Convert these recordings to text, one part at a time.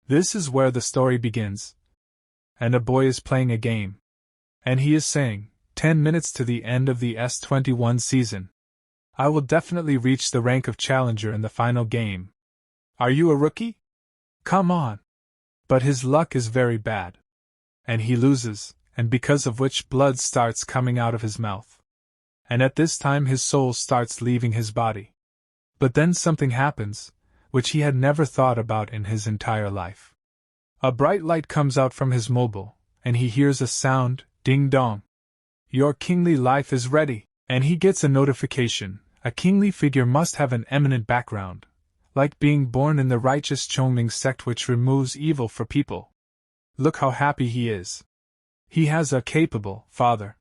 This is where the story begins. And a boy is playing a game. And he is saying, 10 minutes to the end of the S21 season. I will definitely reach the rank of challenger in the final game. Are you a rookie? Come on. But his luck is very bad. And he loses, and because of which blood starts coming out of his mouth. And at this time his soul starts leaving his body. But then something happens, which he had never thought about in his entire life. A bright light comes out from his mobile, and he hears a sound, ding-dong. Your kingly life is ready, and he gets a notification. A kingly figure must have an eminent background, like being born in the righteous Chongming sect which removes evil for people. Look how happy he is. He has a capable father.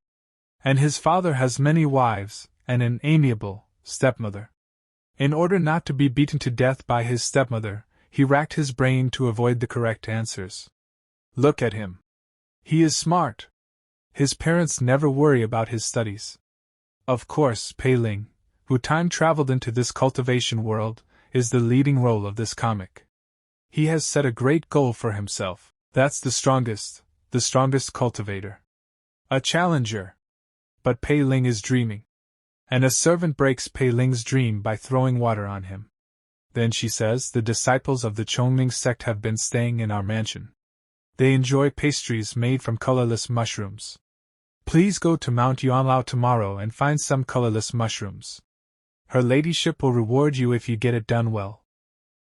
And his father has many wives, and an amiable stepmother. In order not to be beaten to death by his stepmother, he racked his brain to avoid the correct answers. Look at him. He is smart. His parents never worry about his studies. Of course, Pei Ling, who time-traveled into this cultivation world, is the leading role of this comic. He has set a great goal for himself. That's the strongest cultivator. A challenger. But Pei Ling is dreaming. And a servant breaks Pei Ling's dream by throwing water on him. Then she says the disciples of the Chongming sect have been staying in our mansion. They enjoy pastries made from colorless mushrooms. Please go to Mount Yuanlao tomorrow and find some colorless mushrooms. Her ladyship will reward you if you get it done well.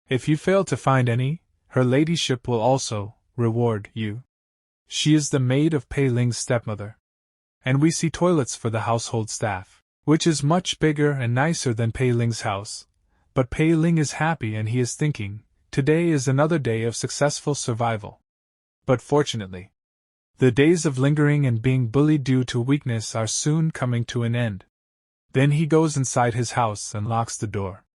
If you fail to find any, her ladyship will also reward you. She is the maid of Pei Ling's stepmother. And we see toilets for the household staff, which is much bigger and nicer than Pei Ling's house. But Pei Ling is happy and he is thinking, today is another day of successful survival. But fortunately, the days of lingering and being bullied due to weakness are soon coming to an end. Then he goes inside his house and locks the door.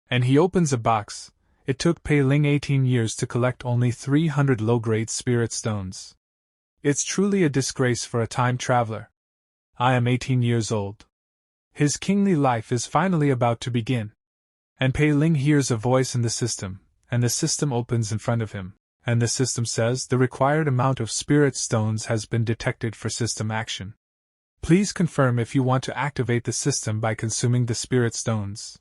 And he opens a box. It took Pei Ling 18 years to collect only 300 low-grade spirit stones. It's truly a disgrace for a time traveler. I am 18 years old. His kingly life is finally about to begin. And Pei Ling hears a voice in the system, and the system opens in front of him, and the system says the required amount of spirit stones has been detected for system action. Please confirm if you want to activate the system by consuming the spirit stones.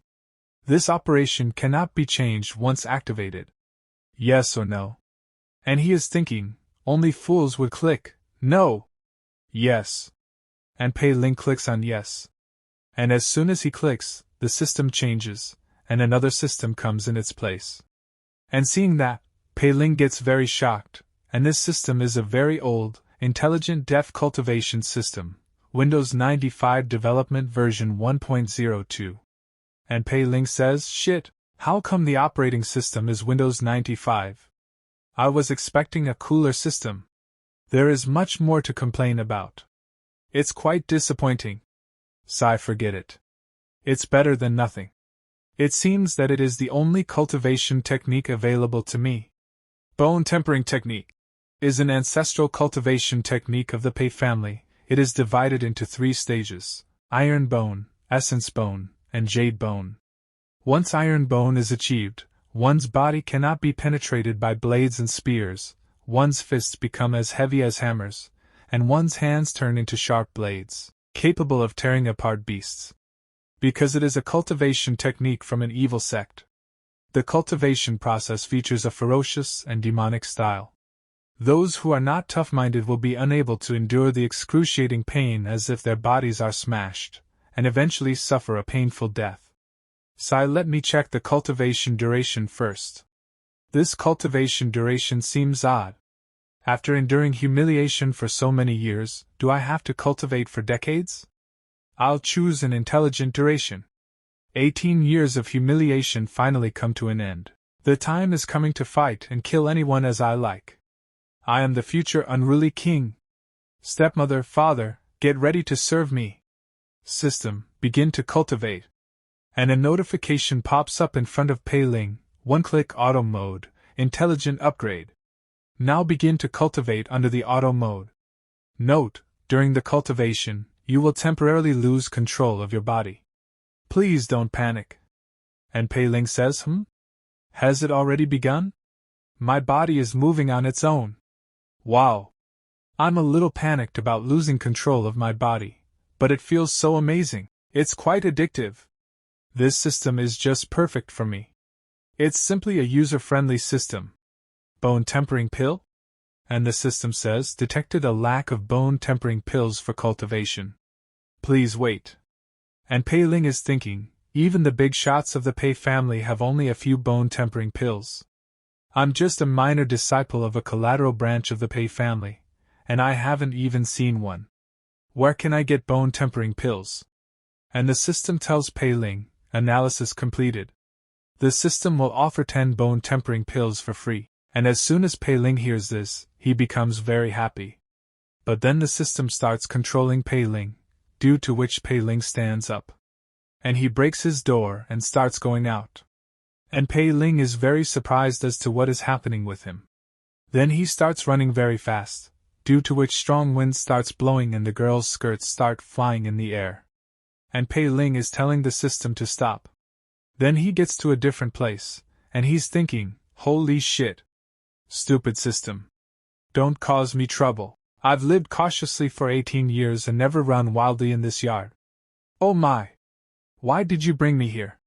This operation cannot be changed once activated. Yes or no? And he is thinking, only fools would click, no. Yes. And Pei Ling clicks on yes. And as soon as he clicks, the system changes, and another system comes in its place. And seeing that, Pei Ling gets very shocked, and this system is a very old, Intelligent DEF Cultivation System, Windows 95 Development version 1.02. And Pei Ling says, shit, how come the operating system is Windows 95? I was expecting a cooler system. There is much more to complain about. It's quite disappointing. Sigh, forget it. It's better than nothing. It seems that it is the only cultivation technique available to me. Bone tempering technique is an ancestral cultivation technique of the Pei family. It is divided into 3 stages: iron bone, essence bone, and jade bone. Once iron bone is achieved, one's body cannot be penetrated by blades and spears, one's fists become as heavy as hammers, and one's hands turn into sharp blades, capable of tearing apart beasts. Because it is a cultivation technique from an evil sect. The cultivation process features a ferocious and demonic style. Those who are not tough-minded will be unable to endure the excruciating pain as if their bodies are smashed, and eventually suffer a painful death. So let me check the cultivation duration first. This cultivation duration seems odd. After enduring humiliation for so many years, do I have to cultivate for decades? I'll choose an intelligent duration. 18 years of humiliation finally come to an end. The time is coming to fight and kill anyone as I like. I am the future unruly king. Stepmother, father, get ready to serve me. System, begin to cultivate. And a notification pops up in front of Pei Ling, one-click auto mode, intelligent upgrade. Now begin to cultivate under the auto mode. Note, during the cultivation, you will temporarily lose control of your body. Please don't panic. And Pei Ling says, Has it already begun? My body is moving on its own. Wow! I'm a little panicked about losing control of my body, but it feels so amazing. It's quite addictive. This system is just perfect for me. It's simply a user-friendly system. Bone tempering pill? And the system says detected a lack of bone tempering pills for cultivation. Please wait. And Pei Ling is thinking, even the big shots of the Pei family have only a few bone tempering pills. I'm just a minor disciple of a collateral branch of the Pei family, and I haven't even seen one. Where can I get bone tempering pills? And the system tells Pei Ling, analysis completed. The system will offer 10 bone tempering pills for free, and as soon as Pei Ling hears this, he becomes very happy. But then the system starts controlling Pei Ling, due to which Pei Ling stands up. And he breaks his door and starts going out. And Pei Ling is very surprised as to what is happening with him. Then he starts running very fast, due to which strong wind starts blowing and the girl's skirts start flying in the air. And Pei Ling is telling the system to stop. Then he gets to a different place, and he's thinking, holy shit. Stupid system. Don't cause me trouble. I've lived cautiously for 18 years and never run wildly in this yard. Oh my! Why did you bring me here?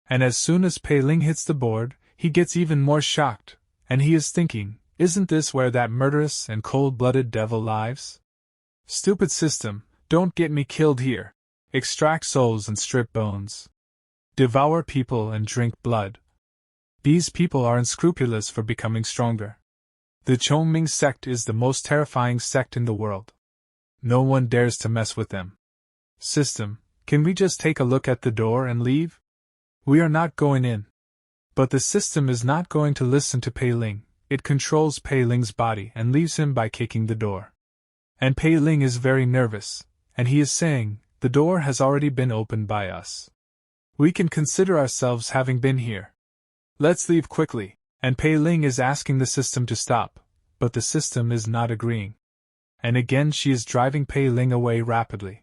And as soon as Pei Ling hits the board, he gets even more shocked, and he is thinking, isn't this where that murderous and cold-blooded devil lives? Stupid system, don't get me killed here. Extract souls and strip bones. Devour people and drink blood. These people are unscrupulous for becoming stronger. The Chongming sect is the most terrifying sect in the world. No one dares to mess with them. System, can we just take a look at the door and leave? We are not going in. But the system is not going to listen to Pei Ling. It controls Pei Ling's body and leaves him by kicking the door. And Pei Ling is very nervous, and he is saying, the door has already been opened by us. We can consider ourselves having been here. Let's leave quickly. And Pei Ling is asking the system to stop, but the system is not agreeing. And again she is driving Pei Ling away rapidly.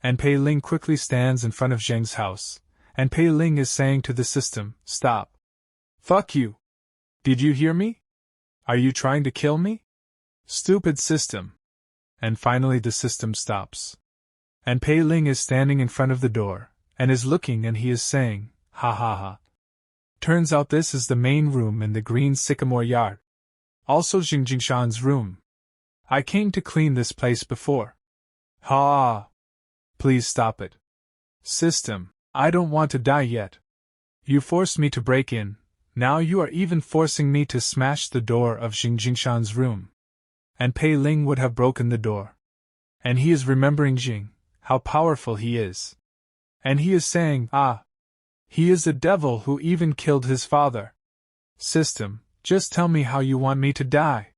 And Pei Ling quickly stands in front of Zheng's house, and Pei Ling is saying to the system, stop. Fuck you. Did you hear me? Are you trying to kill me? Stupid system. And finally the system stops. And Pei Ling is standing in front of the door, and is looking and he is saying, ha ha ha. Turns out this is the main room in the green sycamore yard. Also Jingjingshan's room. I came to clean this place before. Ha! Please stop it. System, I don't want to die yet. You forced me to break in, now you are even forcing me to smash the door of Jingjingshan's room. And Pei Ling would have broken the door. And he is remembering Jing, how powerful he is. And he is saying, ah! He is a devil who even killed his father. System, just tell me how you want me to die.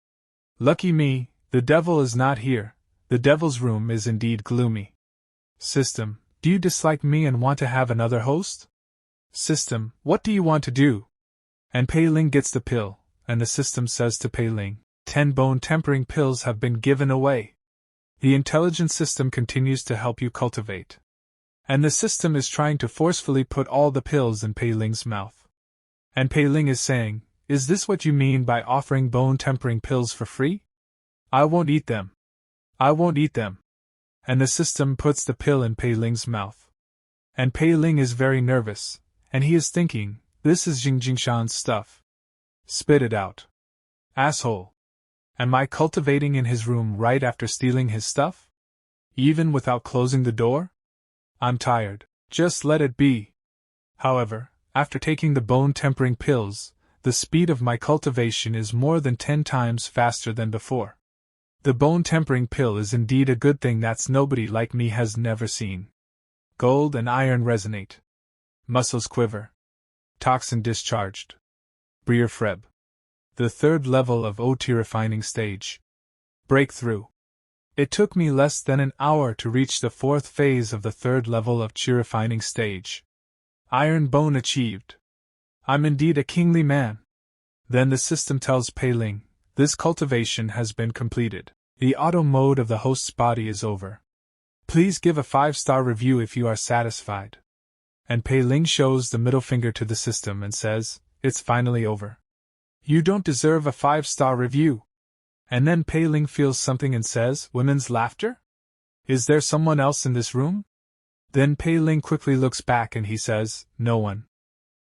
Lucky me, the devil is not here. The devil's room is indeed gloomy. System, do you dislike me and want to have another host? System, what do you want to do? And Pei Ling gets the pill, and the system says to Pei Ling, 10 bone tempering pills have been given away. The intelligent system continues to help you cultivate. And the system is trying to forcefully put all the pills in Pei Ling's mouth. And Pei Ling is saying, is this what you mean by offering bone tempering pills for free? I won't eat them. I won't eat them. And the system puts the pill in Pei Ling's mouth. And Pei Ling is very nervous, and he is thinking, this is Jingjingshan's stuff. Spit it out. Asshole. Am I cultivating in his room right after stealing his stuff? Even without closing the door? I'm tired. Just let it be. However, after taking the bone tempering pills, the speed of my cultivation is more than 10 times faster than before. The bone tempering pill is indeed a good thing that's nobody like me has never seen. Gold and iron resonate. Muscles quiver. Toxin discharged. Breer Freb. The third level of OT refining stage. Breakthrough. It took me less than an hour to reach the 4th phase of the 3rd level of Chi refining stage. Iron bone achieved. I'm indeed a kingly man. Then the system tells Pei Ling, this cultivation has been completed. The auto mode of the host's body is over. Please give a 5-star review if you are satisfied. And Pei Ling shows the middle finger to the system and says, it's finally over. You don't deserve a 5-star review. And then Pei Ling feels something and says, women's laughter? Is there someone else in this room? Then Pei Ling quickly looks back and he says, no one.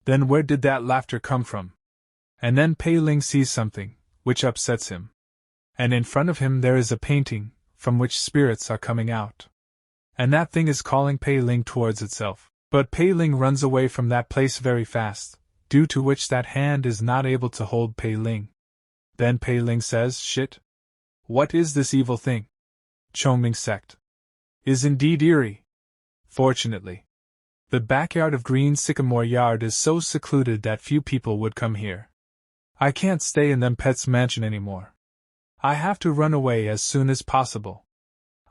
Then where did that laughter come from? And then Pei Ling sees something, which upsets him. And in front of him there is a painting, from which spirits are coming out. And that thing is calling Pei Ling towards itself. But Pei Ling runs away from that place very fast, due to which that hand is not able to hold Pei Ling. Then Pei Ling says, shit. What is this evil thing? Chongming sect. Is indeed eerie. Fortunately, the backyard of Green Sycamore Yard is so secluded that few people would come here. I can't stay in them pets' mansion anymore. I have to run away as soon as possible.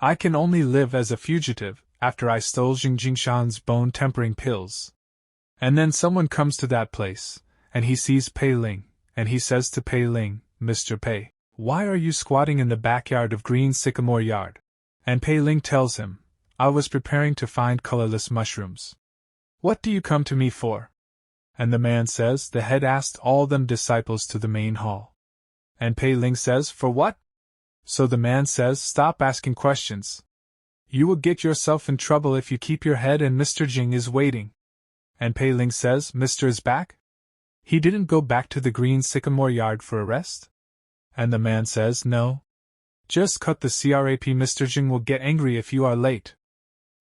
I can only live as a fugitive after I stole Jingshan's bone-tempering pills. And then someone comes to that place, and he sees Pei Ling, and he says to Pei Ling, Mr. Pei, why are you squatting in the backyard of Green Sycamore Yard? And Pei Ling tells him, I was preparing to find colorless mushrooms. What do you come to me for? And the man says, the head asked all them disciples to the main hall. And Pei Ling says, for what? So the man says, stop asking questions. You will get yourself in trouble if you keep your head, and Mr. Jing is waiting. And Pei Ling says, Mr. is back? He didn't go back to the Green Sycamore Yard for a rest? And the man says, no. Just cut the crap, Mr. Jing will get angry if you are late.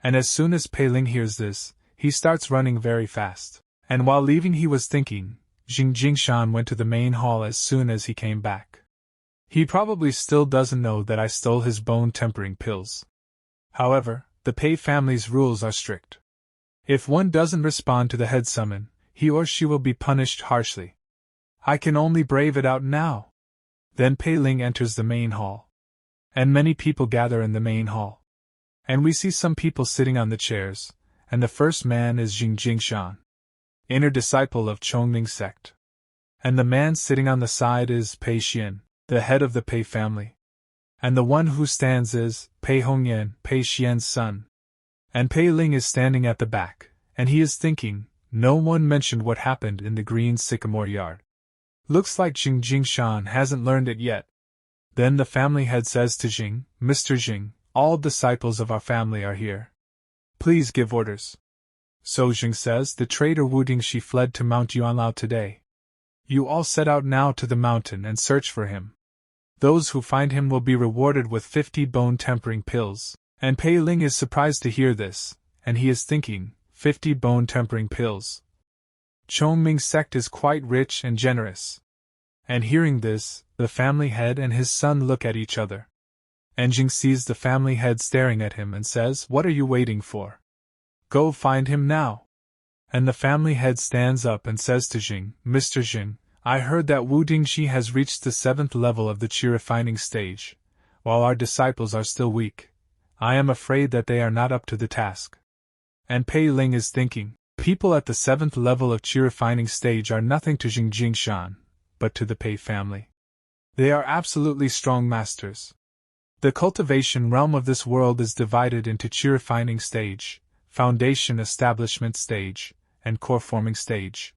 And as soon as Pei Ling hears this, he starts running very fast. And while leaving he was thinking, Jingshan went to the main hall as soon as he came back. He probably still doesn't know that I stole his bone-tempering pills. However, the Pei family's rules are strict. If one doesn't respond to the head summon, he or she will be punished harshly. I can only brave it out now. Then Pei Ling enters the main hall. And many people gather in the main hall. And we see some people sitting on the chairs, and the first man is Jingshan, inner disciple of Chongming sect. And the man sitting on the side is Pei Xian, the head of the Pei family. And the one who stands is Pei Hongyan, Pei Xian's son. And Pei Ling is standing at the back, and he is thinking, no one mentioned what happened in the Green Sycamore Yard. Looks like Jingshan hasn't learned it yet. Then the family head says to Jing, Mr. Jing, all disciples of our family are here. Please give orders. So Jing says, the traitor Wu Dingxi fled to Mount Yuanlao today. You all set out now to the mountain and search for him. Those who find him will be rewarded with 50 bone-tempering pills. And Pei Ling is surprised to hear this, and he is thinking, 50 bone-tempering pills. Chongming sect is quite rich and generous. And hearing this, the family head and his son look at each other. And Jing sees the family head staring at him and says, what are you waiting for? Go find him now. And the family head stands up and says to Jing, Mr. Jing, I heard that Wu Dingxi has reached the 7th level of the qi refining stage, while our disciples are still weak. I am afraid that they are not up to the task. And Pei Ling is thinking, people at the 7th level of qi refining stage are nothing to Jingshan, but to the Pei family. They are absolutely strong masters. The cultivation realm of this world is divided into qi refining stage, foundation establishment stage, and core forming stage.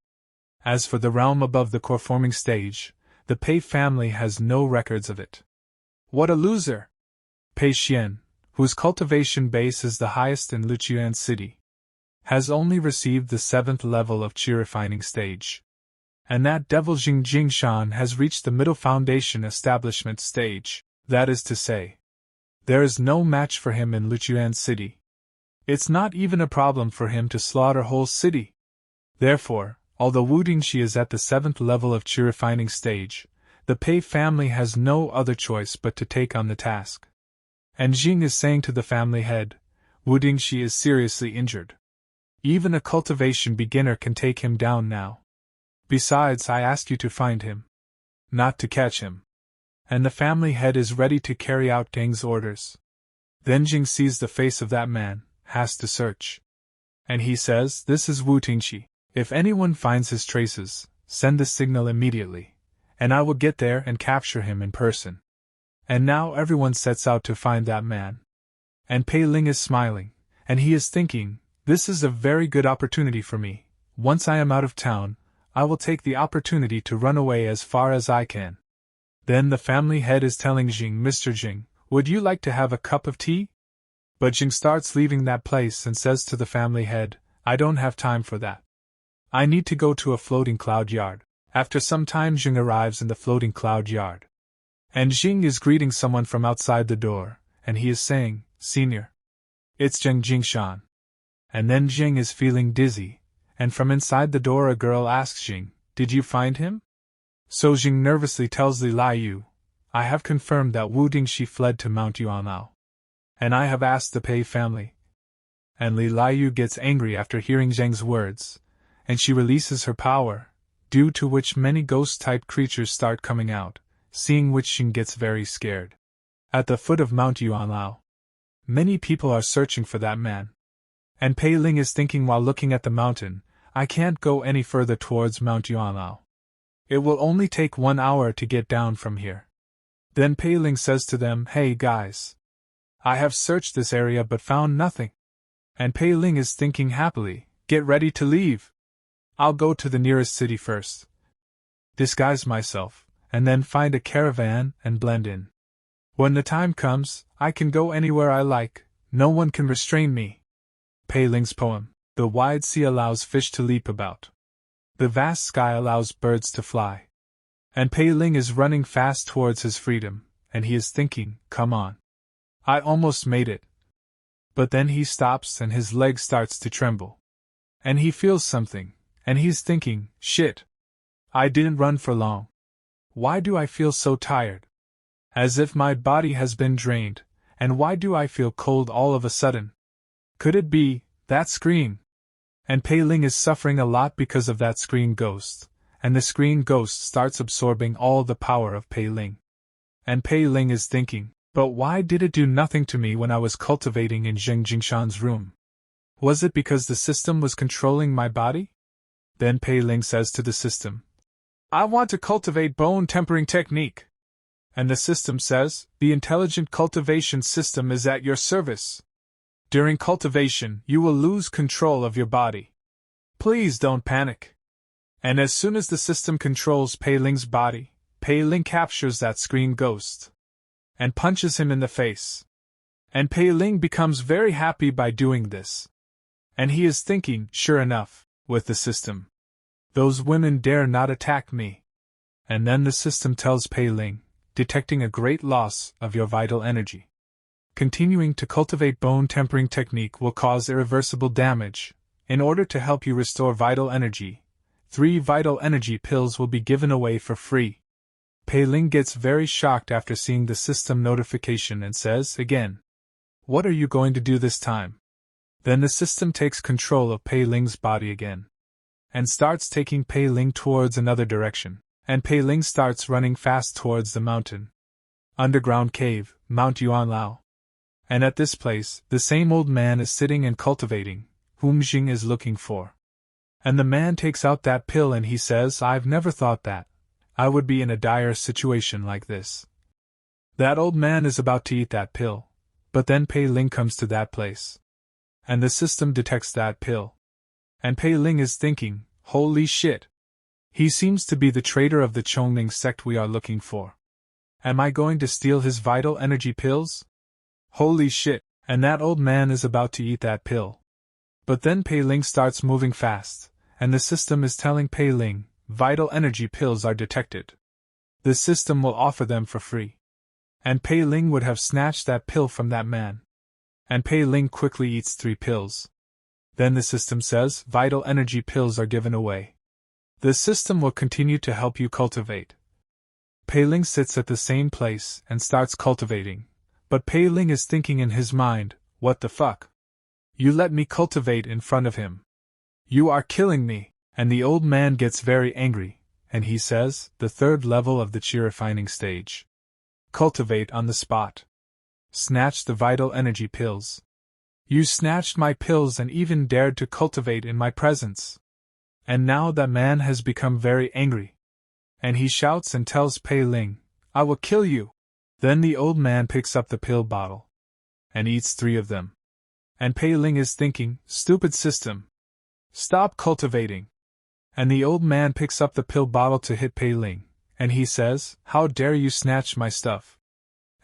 As for the realm above the core forming stage, the Pei family has no records of it. What a loser! Pei Xian, whose cultivation base is the highest in Luchuan City, has only received the 7th level of qi refining stage. And that devil Jingshan has reached the middle foundation establishment stage, that is to say, there is no match for him in Luchuan City. It's not even a problem for him to slaughter whole city. Therefore, although Wu Dingxi is at the 7th level of qi refining stage, the Pei family has no other choice but to take on the task. And Jing is saying to the family head, Wu Dingxi is seriously injured. Even a cultivation beginner can take him down now. Besides, I ask you to find him, not to catch him. And the family head is ready to carry out Deng's orders. Then Jing sees the face of that man, has to search. And he says, this is Wu Dingxi. If anyone finds his traces, send the signal immediately, and I will get there and capture him in person. And now everyone sets out to find that man. And Pei Ling is smiling, and he is thinking, this is a very good opportunity for me. Once I am out of town, I will take the opportunity to run away as far as I can. Then the family head is telling Jing, Mr. Jing, would you like to have a cup of tea? But Jing starts leaving that place and says to the family head, I don't have time for that. I need to go to a floating cloud yard. After some time Jing arrives in the floating cloud yard. And Jing is greeting someone from outside the door, and he is saying, Senior. It's Zheng Jingshan. And then Jing is feeling dizzy, and from inside the door a girl asks Jing, Did you find him? So Jing nervously tells Li Liu, I have confirmed that Wu Dingxi fled to Mount Yuanlao. And I have asked the Pei family. And Li Liu gets angry after hearing Zheng's words, and she releases her power, due to which many ghost-type creatures start coming out, seeing which Jing gets very scared. At the foot of Mount Yuanlao, many people are searching for that man. And Pei Ling is thinking while looking at the mountain, I can't go any further towards Mount Yuanlao. It will only take 1 hour to get down from here. Then Pei Ling says to them, Hey guys. I have searched this area but found nothing. And Pei Ling is thinking happily, Get ready to leave. I'll go to the nearest city first. Disguise myself, and then find a caravan and blend in. When the time comes, I can go anywhere I like, no one can restrain me. Pei Ling's poem. The wide sea allows fish to leap about. The vast sky allows birds to fly. And Pei Ling is running fast towards his freedom, and he is thinking, Come on. I almost made it. But then he stops and his leg starts to tremble. And he feels something, and he's thinking, Shit. I didn't run for long. Why do I feel so tired? As if my body has been drained, and why do I feel cold all of a sudden? Could it be that screen? And Pei Ling is suffering a lot because of that screen ghost, and the screen ghost starts absorbing all the power of Pei Ling. And Pei Ling is thinking, but why did it do nothing to me when I was cultivating in Zheng Jingshan's room? Was it because the system was controlling my body? Then Pei Ling says to the system, I want to cultivate bone tempering technique. And the system says, the Intelligent Cultivation System is at your service. During cultivation, you will lose control of your body. Please don't panic. And as soon as the system controls Pei Ling's body, Pei Ling captures that screen ghost and punches him in the face. And Pei Ling becomes very happy by doing this. And he is thinking, sure enough, with the system, those women dare not attack me. And then the system tells Pei Ling, detecting a great loss of your vital energy. Continuing to cultivate bone tempering technique will cause irreversible damage. In order to help you restore vital energy, 3 vital energy pills will be given away for free. Pei Ling gets very shocked after seeing the system notification and says again, What are you going to do this time? Then the system takes control of Pei Ling's body again, and starts taking Pei Ling towards another direction, and Pei Ling starts running fast towards the mountain. Underground cave, Mount Yuanlao. And at this place, the same old man is sitting and cultivating, whom Jing is looking for. And the man takes out that pill and he says, I've never thought that I would be in a dire situation like this. That old man is about to eat that pill, but then Pei Ling comes to that place. And the system detects that pill. And Pei Ling is thinking, holy shit. He seems to be the traitor of the Chongling sect we are looking for. Am I going to steal his vital energy pills? Holy shit, and that old man is about to eat that pill. But then Pei Ling starts moving fast, and the system is telling Pei Ling, vital energy pills are detected. The system will offer them for free. And Pei Ling would have snatched that pill from that man. And Pei Ling quickly eats 3 pills. Then the system says, vital energy pills are given away. The system will continue to help you cultivate. Pei Ling sits at the same place and starts cultivating. But Pei Ling is thinking in his mind, what the fuck? You let me cultivate in front of him. You are killing me. And the old man gets very angry, and he says, the 3rd level of the chi refining stage. Cultivate on the spot. Snatch the vital energy pills. You snatched my pills and even dared to cultivate in my presence. And now that man has become very angry. And he shouts and tells Pei Ling, I will kill you. Then the old man picks up the pill bottle and eats 3 of them. And Pei Ling is thinking, stupid system. Stop cultivating. And the old man picks up the pill bottle to hit Pei Ling, and he says, "How dare you snatch my stuff?"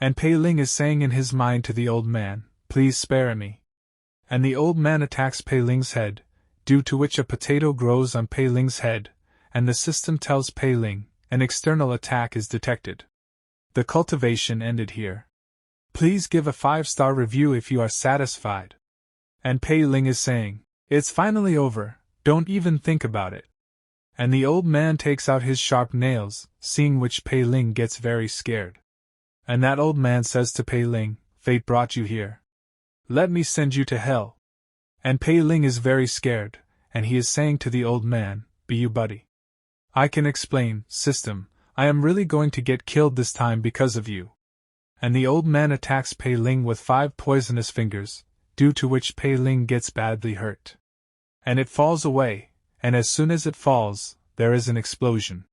And Pei Ling is saying in his mind to the old man, "Please spare me." And the old man attacks Pei Ling's head, due to which a potato grows on Pei Ling's head, and the system tells Pei Ling, an external attack is detected. The cultivation ended here. Please give a 5-star review if you are satisfied. And Pei Ling is saying, "It's finally over, don't even think about it." And the old man takes out his sharp nails, seeing which Pei Ling gets very scared. And that old man says to Pei Ling, "Fate brought you here. Let me send you to hell." And Pei Ling is very scared, and he is saying to the old man, "Be you buddy. I can explain, system, I am really going to get killed this time because of you." And the old man attacks Pei Ling with 5 poisonous fingers, due to which Pei Ling gets badly hurt. And it falls away, and as soon as it falls, there is an explosion.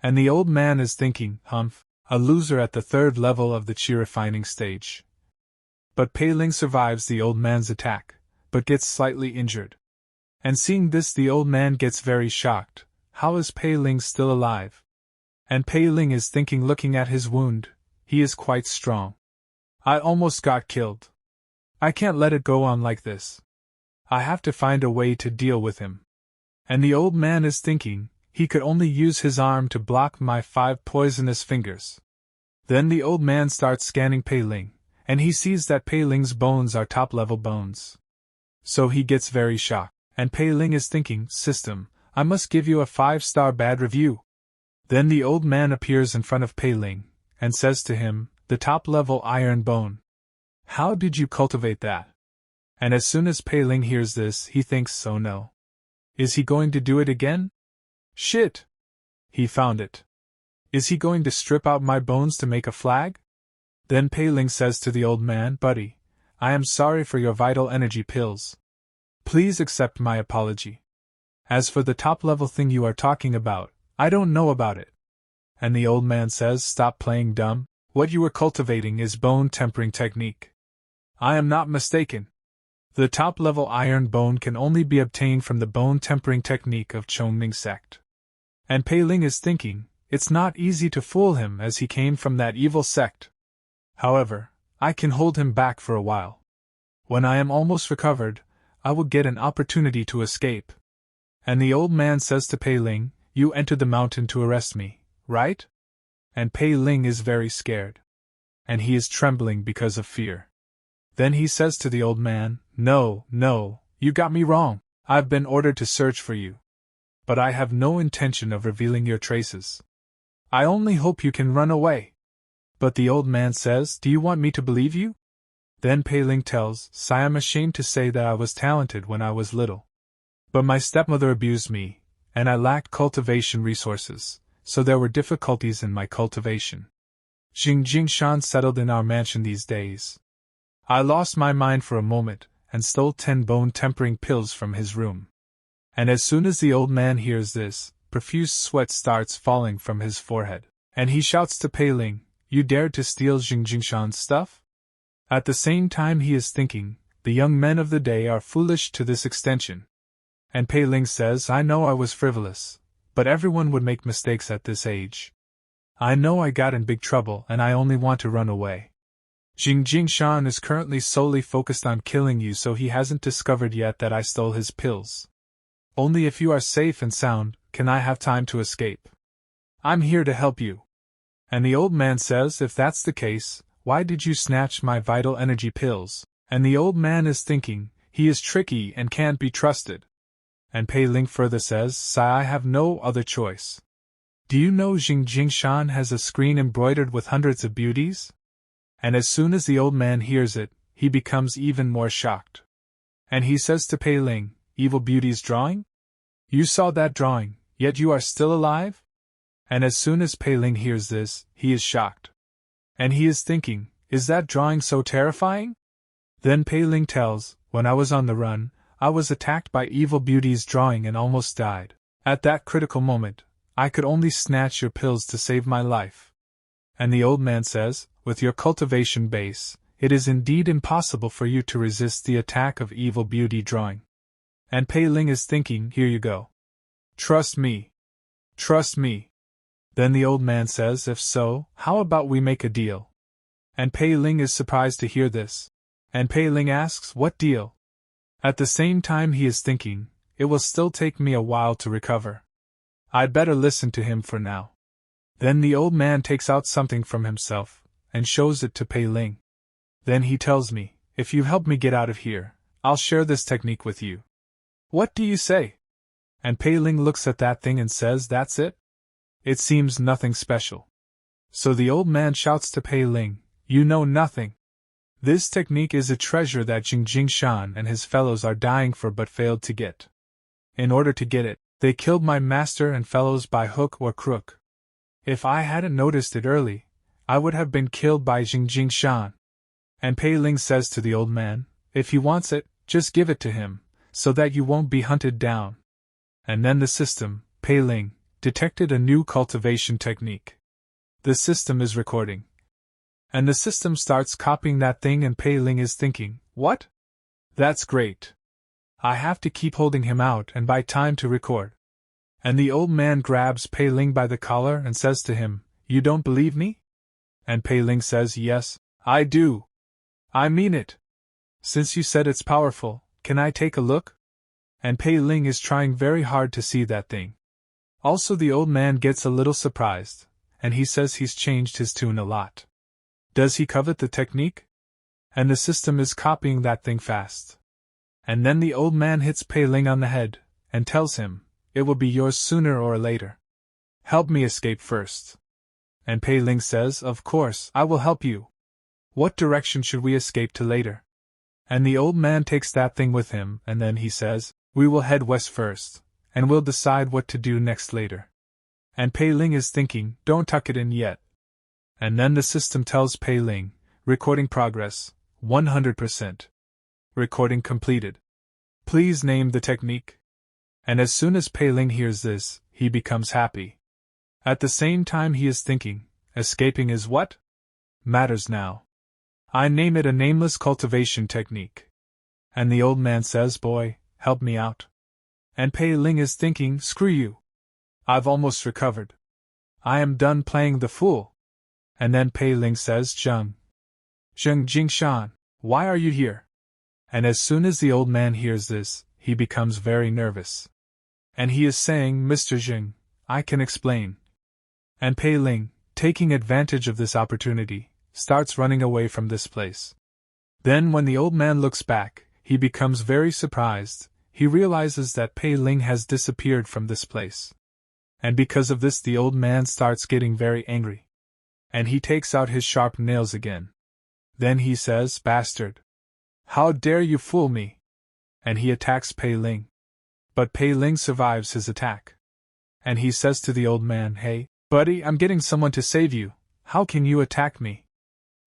And the old man is thinking, "Humph, a loser at the 3rd level of the chi refining stage." But Pei Ling survives the old man's attack, but gets slightly injured. And seeing this, the old man gets very shocked. How is Pei Ling still alive? And Pei Ling is thinking, looking at his wound, he is quite strong. I almost got killed. I can't let it go on like this. I have to find a way to deal with him. And the old man is thinking, he could only use his arm to block my 5 poisonous fingers. Then the old man starts scanning Pei Ling, and he sees that Pei Ling's bones are top-level bones. So he gets very shocked, and Pei Ling is thinking, "System, I must give you a 5-star bad review." Then the old man appears in front of Pei Ling, and says to him, "The top-level iron bone. How did you cultivate that?" And as soon as Pei Ling hears this, he thinks, "Oh no. Is he going to do it again? Shit! He found it. Is he going to strip out my bones to make a flag?" Then Pei Ling says to the old man, "Buddy, I am sorry for your vital energy pills. Please accept my apology. As for the top-level thing you are talking about, I don't know about it." And the old man says, "Stop playing dumb. What you are cultivating is bone tempering technique. I am not mistaken. The top-level iron bone can only be obtained from the bone tempering technique of Chongming sect." And Pei Ling is thinking, it's not easy to fool him as he came from that evil sect. However, I can hold him back for a while. When I am almost recovered, I will get an opportunity to escape. And the old man says to Pei Ling, "You entered the mountain to arrest me, right?" And Pei Ling is very scared. And he is trembling because of fear. Then he says to the old man, No, you got me wrong. I've been ordered to search for you. But I have no intention of revealing your traces. I only hope you can run away." But the old man says, "Do you want me to believe you?" Then Pei Ling tells, "I am ashamed to say that I was talented when I was little. But my stepmother abused me, and I lacked cultivation resources, so there were difficulties in my cultivation. Jingshan settled in our mansion these days. I lost my mind for a moment, and stole 10 bone-tempering pills from his room." And as soon as the old man hears this, profuse sweat starts falling from his forehead, and he shouts to Pei Ling, "You dared to steal Jingshan's stuff?" At the same time he is thinking, the young men of the day are foolish to this extension. And Pei Ling says, "I know I was frivolous, but everyone would make mistakes at this age. I know I got in big trouble and I only want to run away. Jingshan is currently solely focused on killing you, so he hasn't discovered yet that I stole his pills. Only if you are safe and sound, can I have time to escape. I'm here to help you." And the old man says, "If that's the case, why did you snatch my vital energy pills?" And the old man is thinking, he is tricky and can't be trusted. And Pei Ling further says, "I have no other choice. Do you know Jingshan has a screen embroidered with hundreds of beauties?" And as soon as the old man hears it, he becomes even more shocked. And he says to Pei Ling, "Evil Beauty's drawing? You saw that drawing, yet you are still alive?" And as soon as Pei Ling hears this, he is shocked. And he is thinking, is that drawing so terrifying? Then Pei Ling tells, "When I was on the run, I was attacked by Evil Beauty's drawing and almost died. At that critical moment, I could only snatch your pills to save my life." And the old man says, "With your cultivation base, it is indeed impossible for you to resist the attack of Evil Beauty drawing." And Pei Ling is thinking, here you go. Trust me. Trust me. Then the old man says, if so, how about we make a deal? And Pei Ling is surprised to hear this. And Pei Ling asks, what deal? At the same time he is thinking, it will still take me a while to recover. I'd better listen to him for now. Then the old man takes out something from himself, and shows it to Pei Ling. Then he tells me, if you help me get out of here, I'll share this technique with you. What do you say? And Pei Ling looks at that thing and says, that's it? It seems nothing special. So the old man shouts to Pei Ling, you know nothing. This technique is a treasure that Jing Shan and his fellows are dying for but failed to get. In order to get it, they killed my master and fellows by hook or crook. If I hadn't noticed it early, I would have been killed by Jing Shan. And Pei Ling says to the old man, if he wants it, just give it to him, so that you won't be hunted down. And then the system, Pei Ling, detected a new cultivation technique. The system is recording. And the system starts copying that thing and Pei Ling is thinking, what? That's great. I have to keep holding him out and buy time to record. And the old man grabs Pei Ling by the collar and says to him, you don't believe me? And Pei Ling says, yes, I do. I mean it. Since you said it's powerful, can I take a look? And Pei Ling is trying very hard to see that thing. Also the old man gets a little surprised, and he says he's changed his tune a lot. Does he covet the technique? And the system is copying that thing fast. And then the old man hits Pei Ling on the head, and tells him, it will be yours sooner or later. Help me escape first. And Pei Ling says, of course, I will help you. What direction should we escape to later? And the old man takes that thing with him, and then he says, we will head west first, and we'll decide what to do next later. And Pei Ling is thinking, don't tuck it in yet. And then the system tells Pei Ling, recording progress, 100%. Recording completed. Please name the technique. And as soon as Pei Ling hears this, he becomes happy. At the same time he is thinking, escaping is what? Matters now. I name it a nameless cultivation technique. And the old man says, boy, help me out. And Pei Ling is thinking, screw you. I've almost recovered. I am done playing the fool. And then Pei Ling says, Jing Shan, why are you here? And as soon as the old man hears this, he becomes very nervous. And he is saying, Mr. Jing, I can explain. And Pei Ling, taking advantage of this opportunity, starts running away from this place. Then when the old man looks back, he becomes very surprised. He realizes that Pei Ling has disappeared from this place. And because of this the old man starts getting very angry. And he takes out his sharp nails again. Then he says, bastard. How dare you fool me? And he attacks Pei Ling. But Pei Ling survives his attack. And he says to the old man, hey, buddy, I'm getting someone to save you. How can you attack me?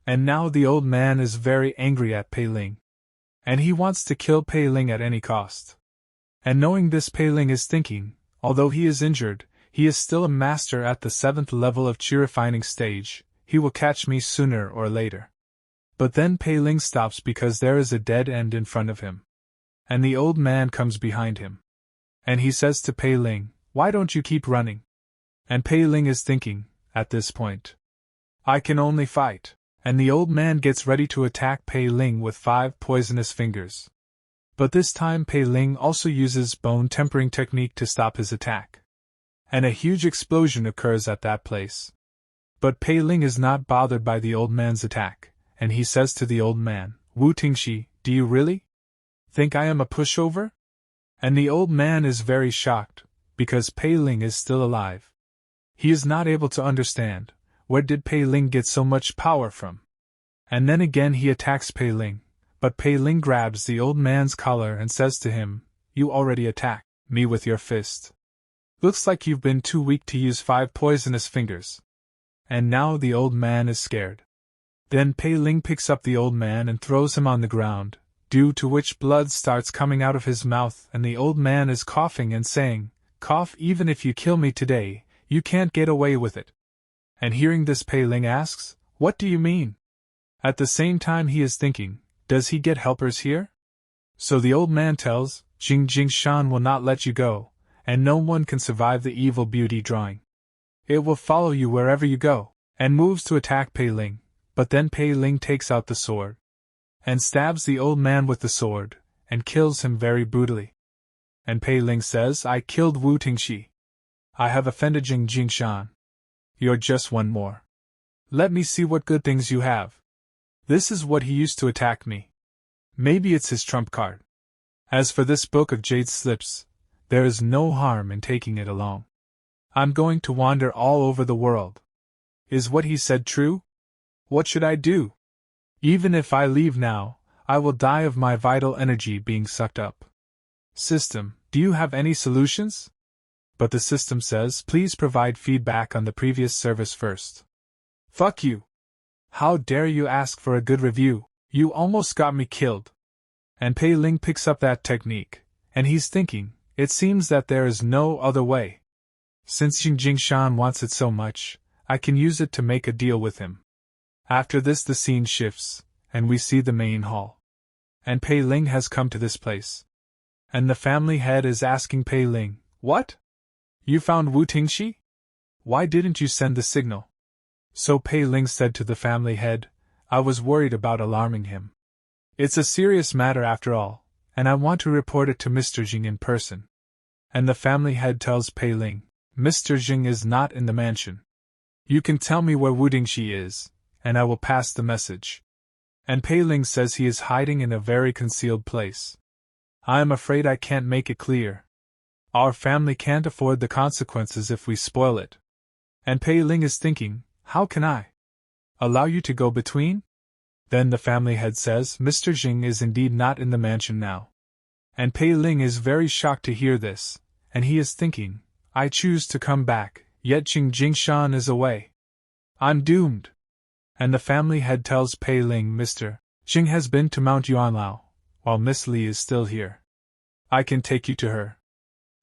And now the old man is very angry at Pei Ling. And he wants to kill Pei Ling at any cost. And knowing this, Pei Ling is thinking, although he is injured, he is still a master at the 7th level of chi refining stage, he will catch me sooner or later. But then Pei Ling stops because there is a dead end in front of him. And the old man comes behind him. And he says to Pei Ling, why don't you keep running? And Pei Ling is thinking, at this point, I can only fight. And the old man gets ready to attack Pei Ling with 5 poisonous fingers. But this time Pei Ling also uses bone tempering technique to stop his attack. And a huge explosion occurs at that place. But Pei Ling is not bothered by the old man's attack, and he says to the old man, Wu Tingxi, do you really think I am a pushover? And the old man is very shocked, because Pei Ling is still alive. He is not able to understand, where did Pei Ling get so much power from? And then again he attacks Pei Ling, but Pei Ling grabs the old man's collar and says to him, you already attacked me with your fist. Looks like you've been too weak to use 5 poisonous fingers. And now the old man is scared. Then Pei Ling picks up the old man and throws him on the ground, due to which blood starts coming out of his mouth and the old man is coughing and saying, cough, even if you kill me today, you can't get away with it. And hearing this Pei Ling asks, what do you mean? At the same time he is thinking, does he get helpers here? So the old man tells, Jing Shan will not let you go, and no one can survive the evil beauty drawing. It will follow you wherever you go, and moves to attack Pei Ling, but then Pei Ling takes out the sword, and stabs the old man with the sword, and kills him very brutally. And Pei Ling says, I killed Wu Tingxi. I have offended Jing Jingshan. You're just one more. Let me see what good things you have. This is what he used to attack me. Maybe it's his trump card. As for this book of jade slips, there is no harm in taking it along. I'm going to wander all over the world. Is what he said true? What should I do? Even if I leave now, I will die of my vital energy being sucked up. System, do you have any solutions? But the system says, please provide feedback on the previous service first. Fuck you. How dare you ask for a good review? You almost got me killed. And Pei Ling picks up that technique, and he's thinking, it seems that there is no other way. Since Jing Jingshan wants it so much, I can use it to make a deal with him. After this the scene shifts, and we see the main hall. And Pei Ling has come to this place. And the family head is asking Pei Ling, what? You found Wu Tingxi? Why didn't you send the signal? So Pei Ling said to the family head, I was worried about alarming him. It's a serious matter after all, and I want to report it to Mr. Jing in person. And the family head tells Pei Ling, Mr. Jing is not in the mansion. You can tell me where Wu Tingxi is, and I will pass the message. And Pei Ling says he is hiding in a very concealed place. I am afraid I can't make it clear. Our family can't afford the consequences if we spoil it. And Pei Ling is thinking, how can I allow you to go between? Then the family head says, Mr. Jing is indeed not in the mansion now. And Pei Ling is very shocked to hear this, and he is thinking, I choose to come back, yet Jing Jingshan is away. I'm doomed. And the family head tells Pei Ling, Mr. Jing has been to Mount Yuanlao, while Miss Li is still here. I can take you to her.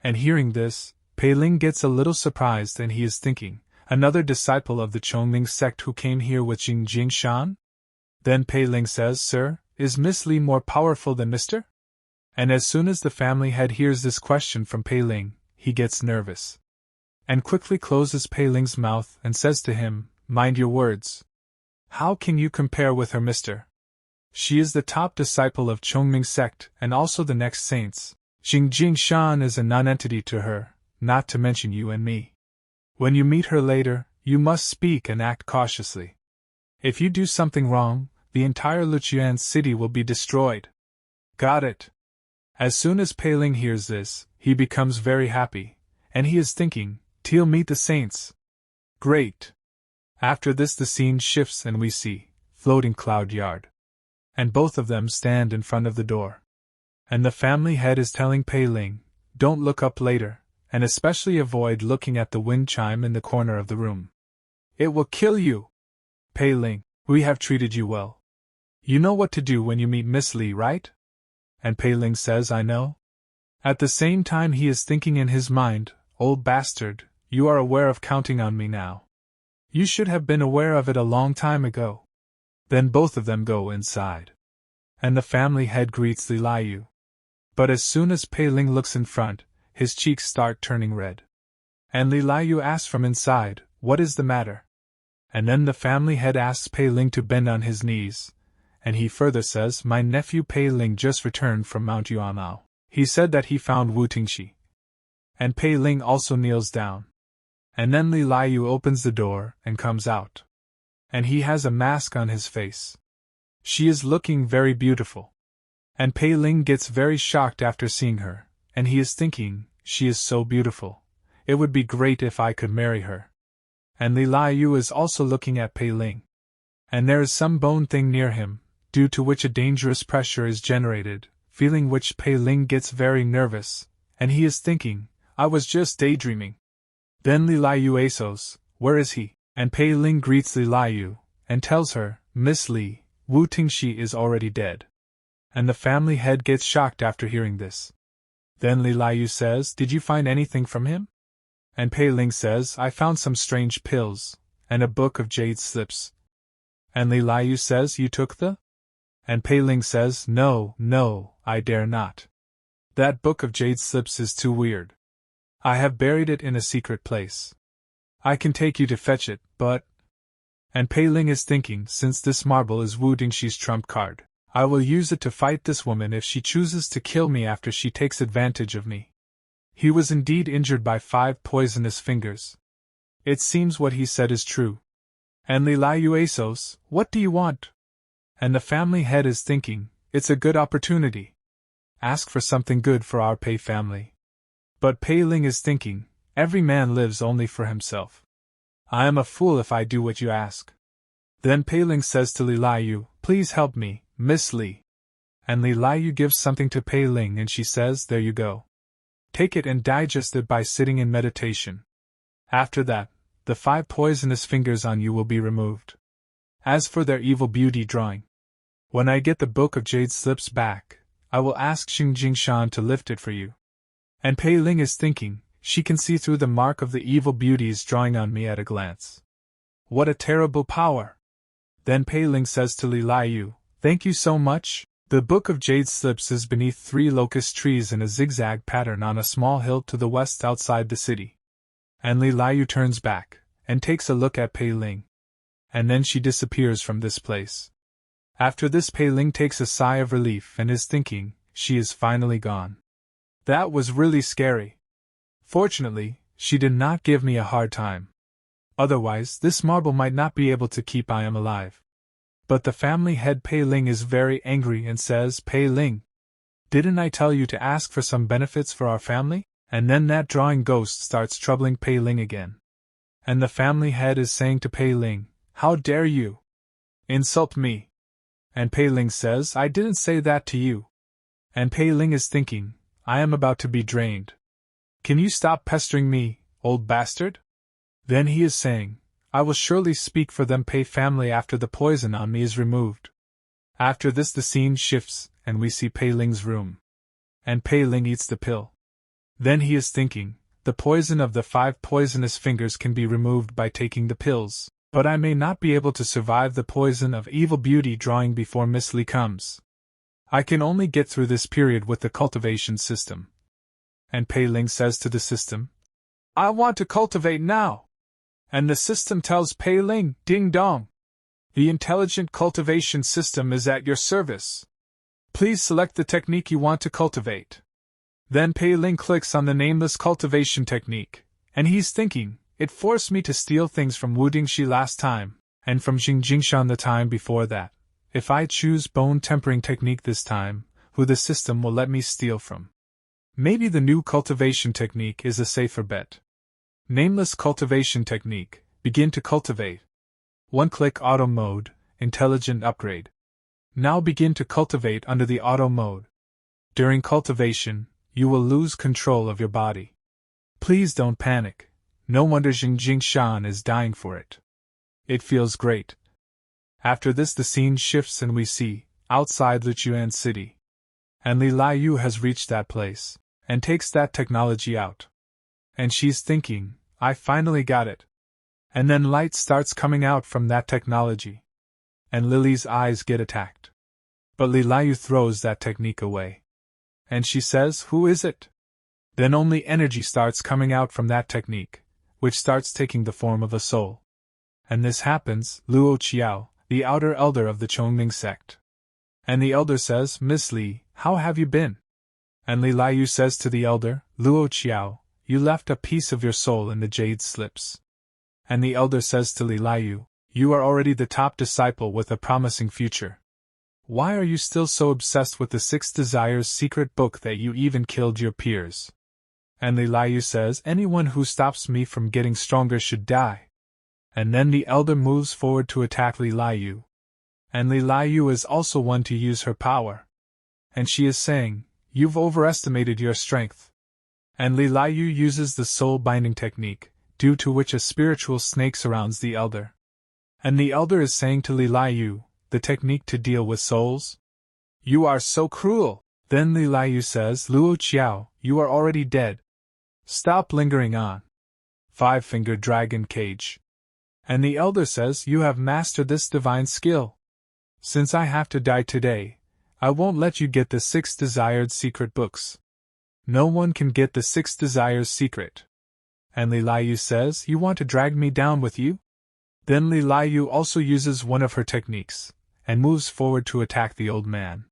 And hearing this, Pei Ling gets a little surprised and he is thinking, another disciple of the Chongming sect who came here with Jing Jingshan? Then Pei Ling says, Sir, is Miss Li more powerful than Mr.? And as soon as the family head hears this question from Pei Ling, he gets nervous. And quickly closes Pei Ling's mouth and says to him, mind your words. How can you compare with her, Mr.? She is the top disciple of Chongming sect and also the next saints. Jing Jingshan is a non-entity to her, not to mention you and me. When you meet her later, you must speak and act cautiously. If you do something wrong, the entire Luqian city will be destroyed. Got it? As soon as Pei Ling hears this, he becomes very happy, and he is thinking, Teal meet the saints. Great. After this the scene shifts and we see, floating cloud yard. And both of them stand in front of the door. And the family head is telling Pei Ling, don't look up later, and especially avoid looking at the wind chime in the corner of the room. It will kill you. Pei Ling, we have treated you well. You know what to do when you meet Miss Li, right? And Pei Ling says, I know. At the same time he is thinking in his mind, old bastard, you are aware of counting on me now. You should have been aware of it a long time ago. Then both of them go inside. And the family head greets Li Liu. But as soon as Pei Ling looks in front, his cheeks start turning red. And Li Liu asks from inside, what is the matter? And then the family head asks Pei Ling to bend on his knees, and he further says, my nephew Pei Ling just returned from Mount Yuanlao. He said that he found Wu Tingxi. And Pei Ling also kneels down. And then Li Liu opens the door and comes out. And he has a mask on his face. She is looking very beautiful. And Pei Ling gets very shocked after seeing her, and he is thinking, she is so beautiful. It would be great if I could marry her. And Li Liu is also looking at Pei Ling. And there is some bone thing near him, due to which a dangerous pressure is generated, feeling which Pei Ling gets very nervous, and he is thinking, I was just daydreaming. Then Li Liu asks, where is he? And Pei Ling greets Li Liu, and tells her, Miss Li, Wu Tingxi is already dead. And the family head gets shocked after hearing this. Then Li Liu says, did you find anything from him? And Pei Ling says, I found some strange pills, and a book of jade slips. And Li Liu says, you took the? And Pei Ling says, no, I dare not. That book of jade slips is too weird. I have buried it in a secret place. I can take you to fetch it, but... And Pei Ling is thinking, since this marble is Wu Dingxi's trump card, I will use it to fight this woman if she chooses to kill me after she takes advantage of me. He was indeed injured by 5 poisonous fingers. It seems what he said is true. And Lilayu Asos, what do you want? And the family head is thinking, it's a good opportunity. Ask for something good for our Pei family. But Pei Ling is thinking, every man lives only for himself. I am a fool if I do what you ask. Then Pei Ling says to Lilayu, please help me, Miss Li. And Lilayu gives something to Pei Ling and she says, there you go. Take it and digest it by sitting in meditation. After that, the 5 poisonous fingers on you will be removed. As for their evil beauty drawing, when I get the Book of Jade Slips back, I will ask Xing Jingshan to lift it for you. And Pei Ling is thinking, she can see through the mark of the evil beauty's drawing on me at a glance. What a terrible power! Then Pei Ling says to Lilayu, thank you so much. The Book of Jade Slips is beneath 3 locust trees in a zigzag pattern on a small hill to the west outside the city. And Lilayu turns back, and takes a look at Pei Ling. And then she disappears from this place. After this Pei Ling takes a sigh of relief and is thinking, she is finally gone. That was really scary. Fortunately, she did not give me a hard time. Otherwise, this marble might not be able to keep I am alive. But the family head Pei Ling is very angry and says, Pei Ling, didn't I tell you to ask for some benefits for our family? And then that drawing ghost starts troubling Pei Ling again. And the family head is saying to Pei Ling, how dare you insult me? And Pei Ling says, I didn't say that to you. And Pei Ling is thinking, I am about to be drained. Can you stop pestering me, old bastard? Then he is saying, I will surely speak for them Pei family after the poison on me is removed. After this the scene shifts, and we see Pei Ling's room. And Pei Ling eats the pill. Then he is thinking, the poison of the 5 poisonous fingers can be removed by taking the pills, but I may not be able to survive the poison of evil beauty drawing before Miss Li comes. I can only get through this period with the cultivation system. And Pei Ling says to the system, I want to cultivate now. And the system tells Pei Ling, ding dong. The Intelligent Cultivation System is at your service. Please select the technique you want to cultivate. Then Pei Ling clicks on the nameless cultivation technique, and he's thinking, it forced me to steal things from Wu Dingxi last time, and from Xing Jingshan the time before that. If I choose bone tempering technique this time, who the system will let me steal from? Maybe the new cultivation technique is a safer bet. Nameless cultivation technique, begin to cultivate. 1-click auto mode, intelligent upgrade. Now begin to cultivate under the auto mode. During cultivation, you will lose control of your body. Please don't panic. No wonder Xing Jingshan is dying for it. It feels great. After this the scene shifts and we see, outside Luchuan City. And Lilayu has reached that place, and takes that technology out. And she's thinking, I finally got it. And then light starts coming out from that technology. And Lily's eyes get attacked. But Lilayu throws that technique away. And she says, who is it? Then only energy starts coming out from that technique, which starts taking the form of a soul. And this happens, Luo Qiao, the outer elder of the Chongming sect. And the elder says, Miss Li, how have you been? And Lilayu says to the elder, Luo Qiao, you left a piece of your soul in the jade slips. And the elder says to Lilayu, you are already the top disciple with a promising future. Why are you still so obsessed with the 6 Desires secret book that you even killed your peers? And Lilayu says, anyone who stops me from getting stronger should die. And then the elder moves forward to attack Lilayu. And Lilayu is also one to use her power. And she is saying, you've overestimated your strength. And Lilayu uses the soul binding technique, due to which a spiritual snake surrounds the elder. And the elder is saying to Lilayu, the technique to deal with souls? You are so cruel. Then Lilayu says, Luo Qiao, you are already dead. Stop lingering on. 5-fingered dragon cage. And the elder says, you have mastered this divine skill. Since I have to die today, I won't let you get the 6 desired secret books. No one can get the 6 desires secret. And Li Liu says, "You want to drag me down with you?" Then Li Liu also uses one of her techniques, and moves forward to attack the old man.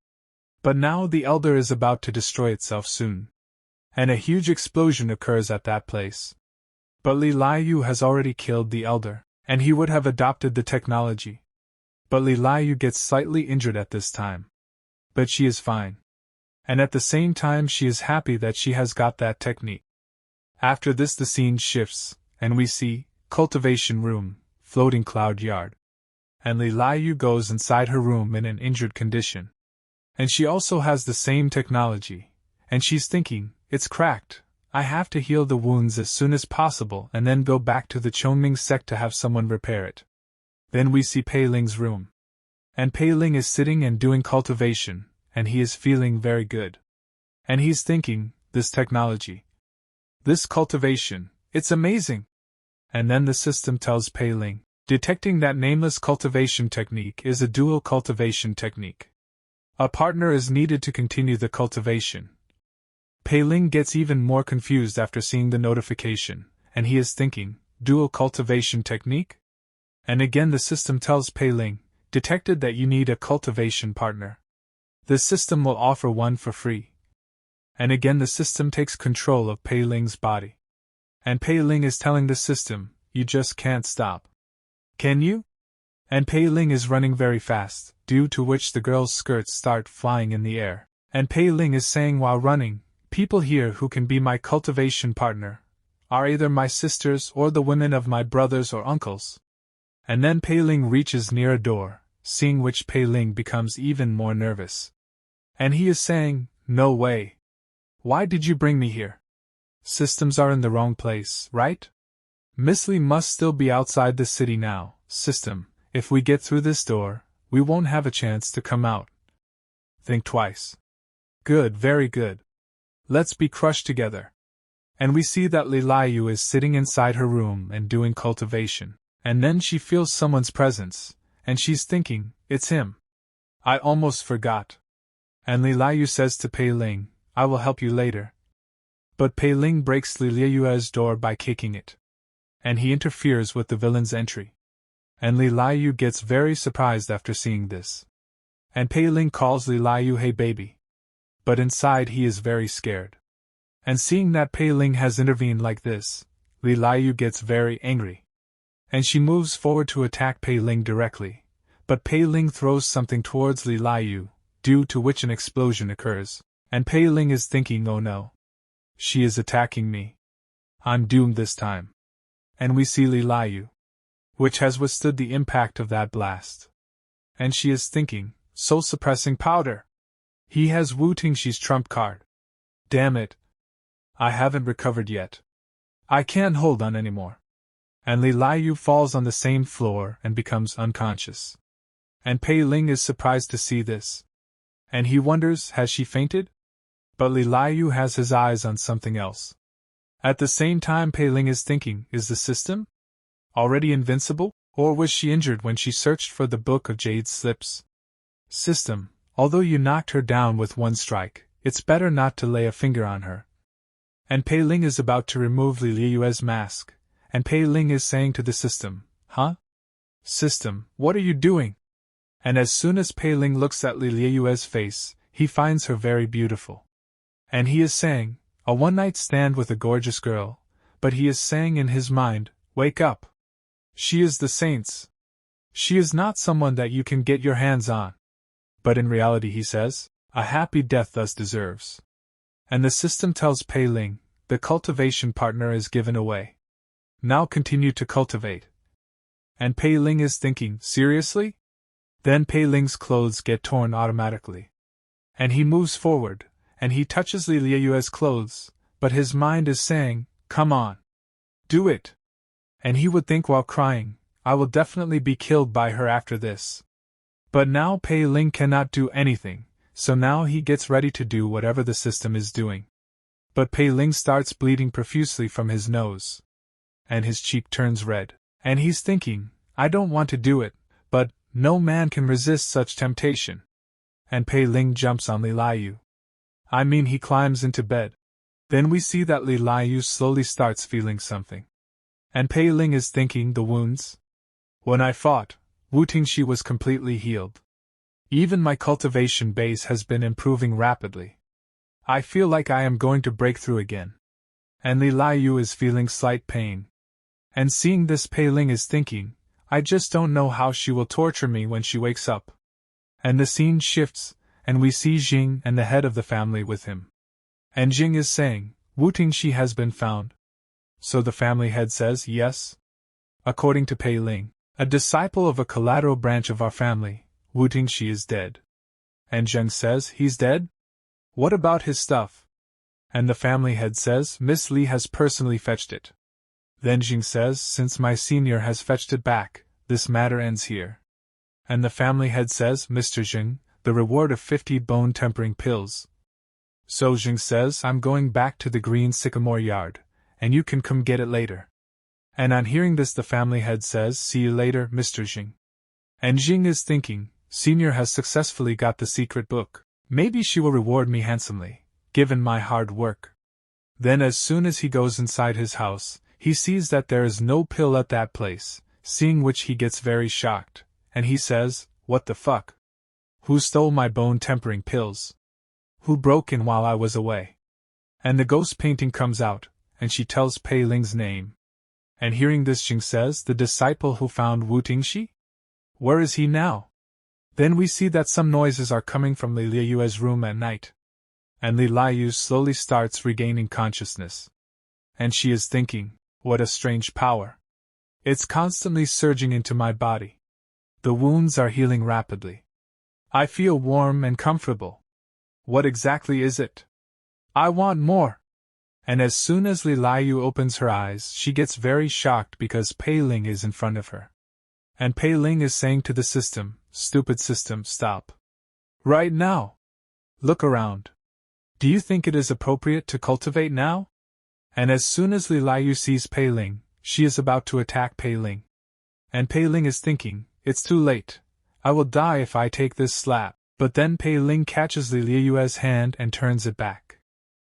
But now the elder is about to destroy itself soon. And a huge explosion occurs at that place. But Li Liu has already killed the elder, and he would have adopted the technology. But Li Liu gets slightly injured at this time. But she is fine. And at the same time she is happy that she has got that technique. After this the scene shifts, and we see, cultivation room, floating cloud yard. And Li Liu goes inside her room in an injured condition. And she also has the same technology, and she's thinking, it's cracked, I have to heal the wounds as soon as possible and then go back to the Chongming sect to have someone repair it. Then we see Pei Ling's room. And Pei Ling is sitting and doing cultivation, and he is feeling very good. And he's thinking, this technology. This cultivation, it's amazing. And then the system tells Pei Ling, detecting that nameless cultivation technique is a dual cultivation technique. A partner is needed to continue the cultivation. Pei Ling gets even more confused after seeing the notification, and he is thinking, dual cultivation technique? And again the system tells Pei Ling, detected that you need a cultivation partner. The system will offer one for free. And again the system takes control of Pei Ling's body. And Pei Ling is telling the system, you just can't stop. Can you? And Pei Ling is running very fast, due to which the girl's skirts start flying in the air. And Pei Ling is saying while running, people here who can be my cultivation partner are either my sisters or the women of my brothers or uncles. And then Pei Ling reaches near a door, seeing which Pei Ling becomes even more nervous. And he is saying, no way. Why did you bring me here? Systems are in the wrong place, right? Miss Li must still be outside the city now. System, if we get through this door, we won't have a chance to come out. Think twice. Good, very good. Let's be crushed together. And we see that Li Liu is sitting inside her room and doing cultivation. And then she feels someone's presence, and she's thinking, it's him. I almost forgot. And Li Liu says to Pei Ling, I will help you later. But Pei Ling breaks Li Liu's door by kicking it. And he interferes with the villain's entry. And Li Liu gets very surprised after seeing this. And Pei Ling calls Li Liu hey baby. But inside he is very scared. And seeing that Pei Ling has intervened like this, Li Liu gets very angry. And she moves forward to attack Pei Ling directly, but Pei Ling throws something towards Li Liu, due to which an explosion occurs, and Pei Ling is thinking, oh no. She is attacking me. I'm doomed this time. And we see Li Liu, which has withstood the impact of that blast. And she is thinking, soul suppressing powder. He has Wu Tingxi's trump card. Damn it. I haven't recovered yet. I can't hold on anymore. And Li Liu falls on the same floor and becomes unconscious. And Pei Ling is surprised to see this. And he wonders, has she fainted? But Li Liu has his eyes on something else. At the same time Pei Ling is thinking, is the system already invincible, or was she injured when she searched for the Book of Jade Slips? System, although you knocked her down with one strike, it's better not to lay a finger on her. And Pei Ling is about to remove Li Liu's mask, and Pei Ling is saying to the system, huh? System, what are you doing? And as soon as Pei Ling looks at Li Liu's face, he finds her very beautiful. And he is saying, a one-night stand with a gorgeous girl, but he is saying in his mind, wake up. She is the saintess. She is not someone that you can get your hands on. But in reality he says, a happy death thus deserves. And the system tells Pei Ling, the cultivation partner is given away. Now continue to cultivate. And Pei Ling is thinking, seriously? Then Pei Ling's clothes get torn automatically. And he moves forward, and he touches Li Liu's clothes, but his mind is saying, come on. Do it. And he would think while crying, I will definitely be killed by her after this. But now Pei Ling cannot do anything, so now he gets ready to do whatever the system is doing. But Pei Ling starts bleeding profusely from his nose. And his cheek turns red, and he's thinking, I don't want to do it, but no man can resist such temptation. And Pei Ling jumps on Li Liu. I mean he climbs into bed. Then we see that Li Liu slowly starts feeling something. And Pei Ling is thinking, the wounds? When I fought, Wu Tingxi was completely healed. Even my cultivation base has been improving rapidly. I feel like I am going to break through again. And Li Liu is feeling slight pain. And seeing this, Pei Ling is thinking, I just don't know how she will torture me when she wakes up. And the scene shifts, and we see Jing and the head of the family with him. And Jing is saying, Wu Tingxi has been found. So the family head says, yes. According to Pei Ling, a disciple of a collateral branch of our family, Wu Tingxi is dead. And Zheng says, he's dead? What about his stuff? And the family head says, Miss Li has personally fetched it. Then Jing says, since my senior has fetched it back, this matter ends here. And the family head says, Mr. Jing, the reward of 50 bone-tempering pills. So Jing says, I'm going back to the green sycamore yard, and you can come get it later. And on hearing this, the family head says, see you later, Mr. Jing. And Jing is thinking, senior has successfully got the secret book. Maybe she will reward me handsomely, given my hard work. Then as soon as he goes inside his house, he sees that there is no pill at that place, seeing which he gets very shocked, and he says, what the fuck? Who stole my bone-tempering pills? Who broke in while I was away? And the ghost painting comes out, and she tells Pei Ling's name. And hearing this, Jing says, the disciple who found Wu Tingxi? Where is he now? Then we see that some noises are coming from Li Liu's room at night. And Li Liu slowly starts regaining consciousness. And she is thinking, what a strange power. It's constantly surging into my body. The wounds are healing rapidly. I feel warm and comfortable. What exactly is it? I want more. And as soon as Li Liu opens her eyes, she gets very shocked because Pei Ling is in front of her. And Pei Ling is saying to the system, stupid system, stop. Right now. Look around. Do you think it is appropriate to cultivate now? And as soon as Li Liu sees Pei Ling, she is about to attack Pei Ling. And Pei Ling is thinking, it's too late. I will die if I take this slap. But then Pei Ling catches Li Liu's hand and turns it back.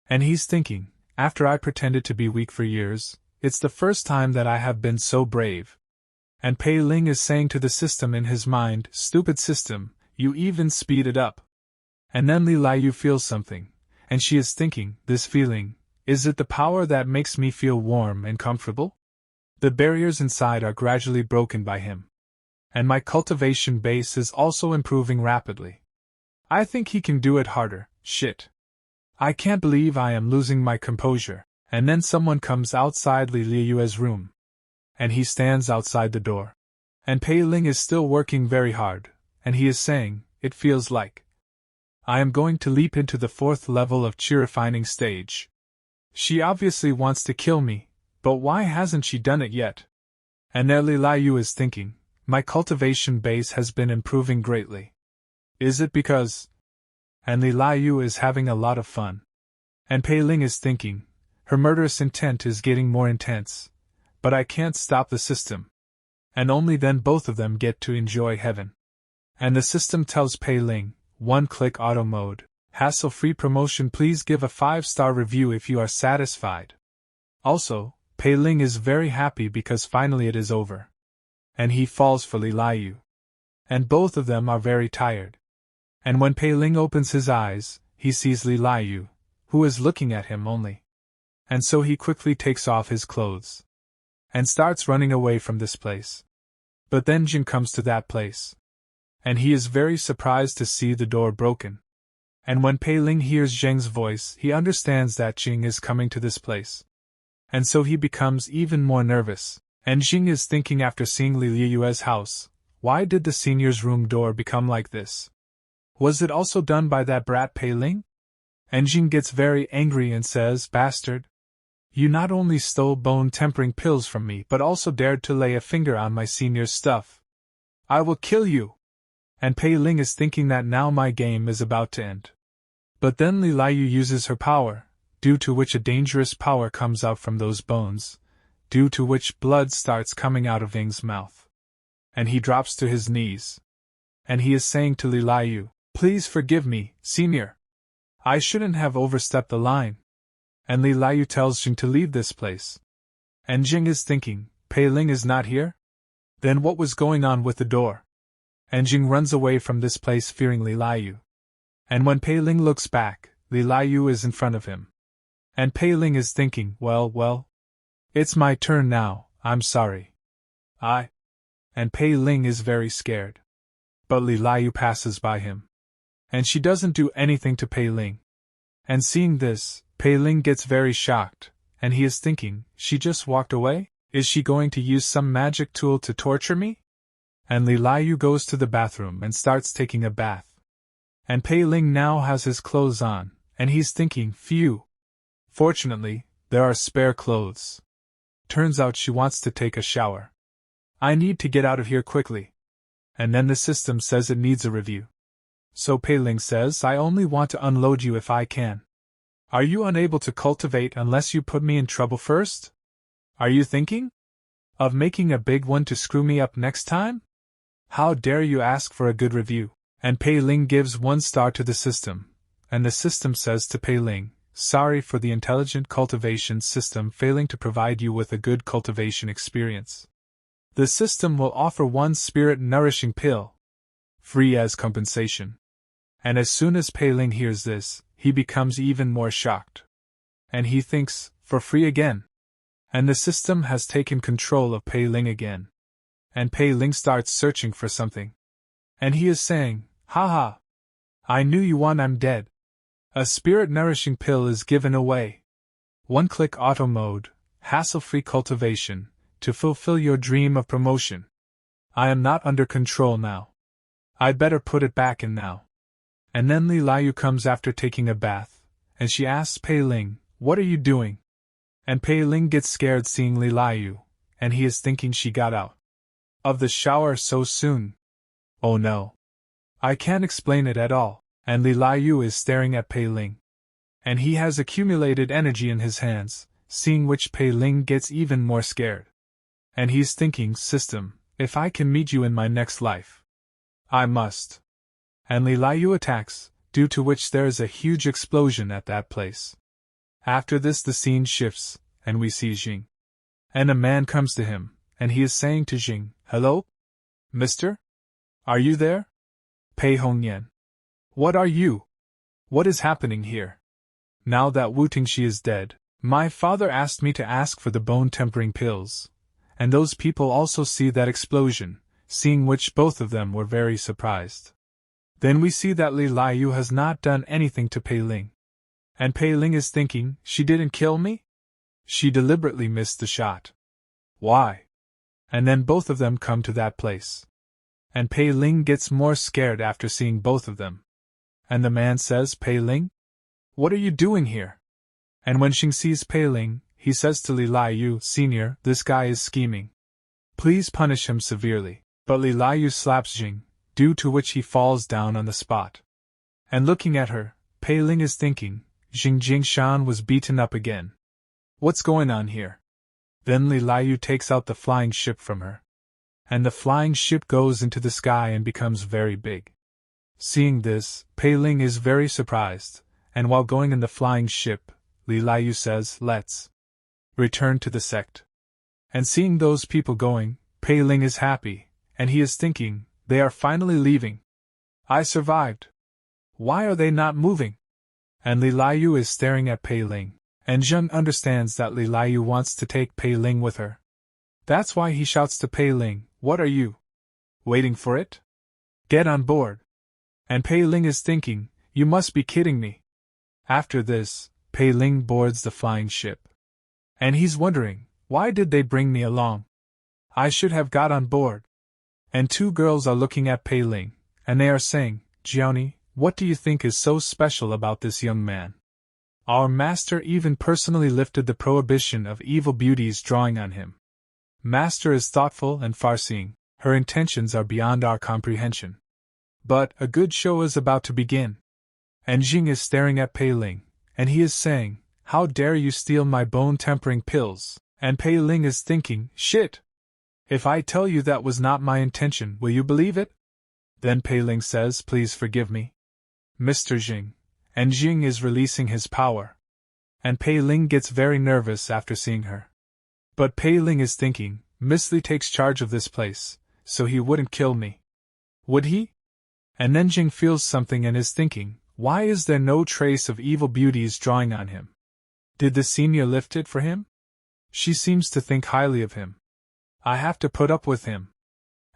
And he's thinking, after I pretended to be weak for years, it's the first time that I have been so brave. And Pei Ling is saying to the system in his mind, stupid system, you even speed it up. And then Li Liu feels something, and she is thinking, this feeling, is it the power that makes me feel warm and comfortable? The barriers inside are gradually broken by him. And my cultivation base is also improving rapidly. I think he can do it harder, shit. I can't believe I am losing my composure. And then someone comes outside Li Liu's room. And he stands outside the door. And Pei Ling is still working very hard, and he is saying, it feels like I am going to leap into the 4th level of chi refining stage. She obviously wants to kill me, but why hasn't she done it yet? And there Li Liu is thinking, my cultivation base has been improving greatly. Is it because? And Li Liu is having a lot of fun. And Pei Ling is thinking, her murderous intent is getting more intense. But I can't stop the system. And only then both of them get to enjoy heaven. And the system tells Pei Ling, one-click auto mode, hassle-free promotion, please give a 5-star review if you are satisfied. Also, Pei Ling is very happy because finally it is over. And he falls for Li Liu. And both of them are very tired. And when Pei Ling opens his eyes, he sees Li Liu, who is looking at him only. And so he quickly takes off his clothes. And starts running away from this place. But then Jing comes to that place. And he is very surprised to see the door broken. And when Pei Ling hears Zheng's voice, he understands that Jing is coming to this place. And so he becomes even more nervous. And Jing is thinking after seeing Li Liu's house, why did the senior's room door become like this? Was it also done by that brat Pei Ling? And Jing gets very angry and says, bastard. You not only stole bone-tempering pills from me but also dared to lay a finger on my senior's stuff. I will kill you! And Pei Ling is thinking that now my game is about to end. But then Li Liu uses her power, due to which a dangerous power comes out from those bones, due to which blood starts coming out of Ying's mouth. And he drops to his knees. And he is saying to Li Liu, please forgive me, senior. I shouldn't have overstepped the line. And Li Liu tells Jing to leave this place. And Jing is thinking, Pei Ling is not here? Then what was going on with the door? And Jing runs away from this place fearing Li Liu. And when Pei Ling looks back, Li Liu is in front of him. And Pei Ling is thinking, well, it's my turn now, I'm sorry. And Pei Ling is very scared. But Li Liu passes by him. And she doesn't do anything to Pei Ling. And seeing this, Pei Ling gets very shocked, and he is thinking, she just walked away? Is she going to use some magic tool to torture me? And Li Liu goes to the bathroom and starts taking a bath. And Pei Ling now has his clothes on, and he's thinking, phew. Fortunately, there are spare clothes. Turns out she wants to take a shower. I need to get out of here quickly. And then the system says it needs a review. So Pei Ling says, I only want to unload you if I can. Are you unable to cultivate unless you put me in trouble first? Are you thinking of making a big one to screw me up next time? How dare you ask for a good review? And Pei Ling gives 1 star to the system, and the system says to Pei Ling, sorry for the Intelligent Cultivation System failing to provide you with a good cultivation experience. The system will offer 1 spirit-nourishing pill, free as compensation. And as soon as Pei Ling hears this, he becomes even more shocked. And he thinks, for free again. And the system has taken control of Pei Ling again. And Pei Ling starts searching for something. And he is saying, haha. I knew you won, I'm dead. A spirit-nourishing pill is given away. 1-click auto mode, hassle-free cultivation, to fulfill your dream of promotion. I am not under control now. I'd better put it back in now. And then Li Liu comes after taking a bath, and she asks Pei Ling, what are you doing? And Pei Ling gets scared seeing Li Liu, and he is thinking she got out of the shower so soon. Oh no. I can't explain it at all. And Li Liu is staring at Pei Ling. And he has accumulated energy in his hands, seeing which Pei Ling gets even more scared. And he's thinking, system, if I can meet you in my next life, I must. And Li Liu attacks, due to which there is a huge explosion at that place. After this the scene shifts, and we see Jing. And a man comes to him, and he is saying to Jing, hello? Mister? Are you there? Pei Hongyan. What are you? What is happening here? Now that Wu Tingxi is dead, my father asked me to ask for the bone-tempering pills. And those people also see that explosion, seeing which both of them were very surprised. Then we see that Li Liu has not done anything to Pei Ling. And Pei Ling is thinking, she didn't kill me? She deliberately missed the shot. Why? And then both of them come to that place. And Pei Ling gets more scared after seeing both of them. And the man says, Pei Ling? What are you doing here? And when Xing sees Pei Ling, he says to Li Liu, Senior, this guy is scheming. Please punish him severely. But Li Liu slaps Jing, due to which he falls down on the spot. And looking at her, Pei Ling is thinking, Jingshan was beaten up again. What's going on here? Then Li Liu takes out the flying ship from her. And the flying ship goes into the sky and becomes very big. Seeing this, Pei Ling is very surprised, and while going in the flying ship, Li Liu says, let's return to the sect. And seeing those people going, Pei Ling is happy, and he is thinking, they are finally leaving. I survived. Why are they not moving? And Li Liu is staring at Pei Ling, and Zheng understands that Li Liu wants to take Pei Ling with her. That's why he shouts to Pei Ling, what are you waiting for it? Get on board. And Pei Ling is thinking, you must be kidding me. After this, Pei Ling boards the flying ship. And he's wondering, why did they bring me along? I should have got on board. And 2 girls are looking at Pei Ling, and they are saying, Jiaoni, what do you think is so special about this young man? Our master even personally lifted the prohibition of evil beauties drawing on him. Master is thoughtful and far-seeing, her intentions are beyond our comprehension. But a good show is about to begin. And Jing is staring at Pei Ling, and he is saying, how dare you steal my bone-tempering pills? And Pei Ling is thinking, shit! If I tell you that was not my intention, will you believe it? Then Pei Ling says, please forgive me, Mr. Jing. And Jing is releasing his power. and Pei Ling gets very nervous after seeing her. But Pei Ling is thinking, Miss Li takes charge of this place, so he wouldn't kill me. Would he? And then Jing feels something and is thinking, why is there no trace of evil beauties drawing on him? Did the senior lift it for him? She seems to think highly of him. I have to put up with him.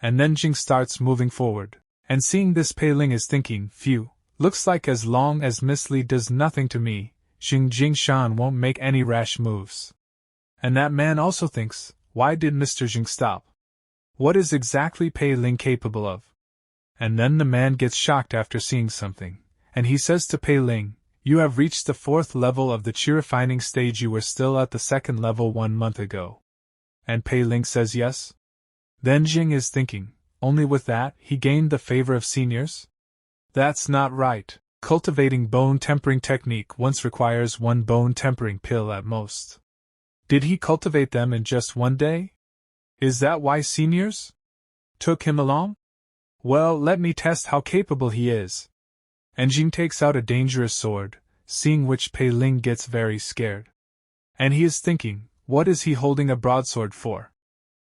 And then Jing starts moving forward, and seeing this Pei Ling is thinking, phew, looks like as long as Miss Li does nothing to me, Jing Shan won't make any rash moves. And that man also thinks, why did Mr. Jing stop? What is exactly Pei Ling capable of? And then the man gets shocked after seeing something, and he says to Pei Ling, you have reached the 4th level of the chi refining stage. You were still at the 2nd level 1 month ago. And Pei Ling says yes. Then Jing is thinking, only with that, he gained the favor of seniors? That's not right. Cultivating bone tempering technique once requires 1 bone tempering pill at most. Did he cultivate them in just 1 day? Is that why seniors took him along? Well, let me test how capable he is. And Jing takes out a dangerous sword, seeing which Pei Ling gets very scared. And he is thinking, what is he holding a broadsword for?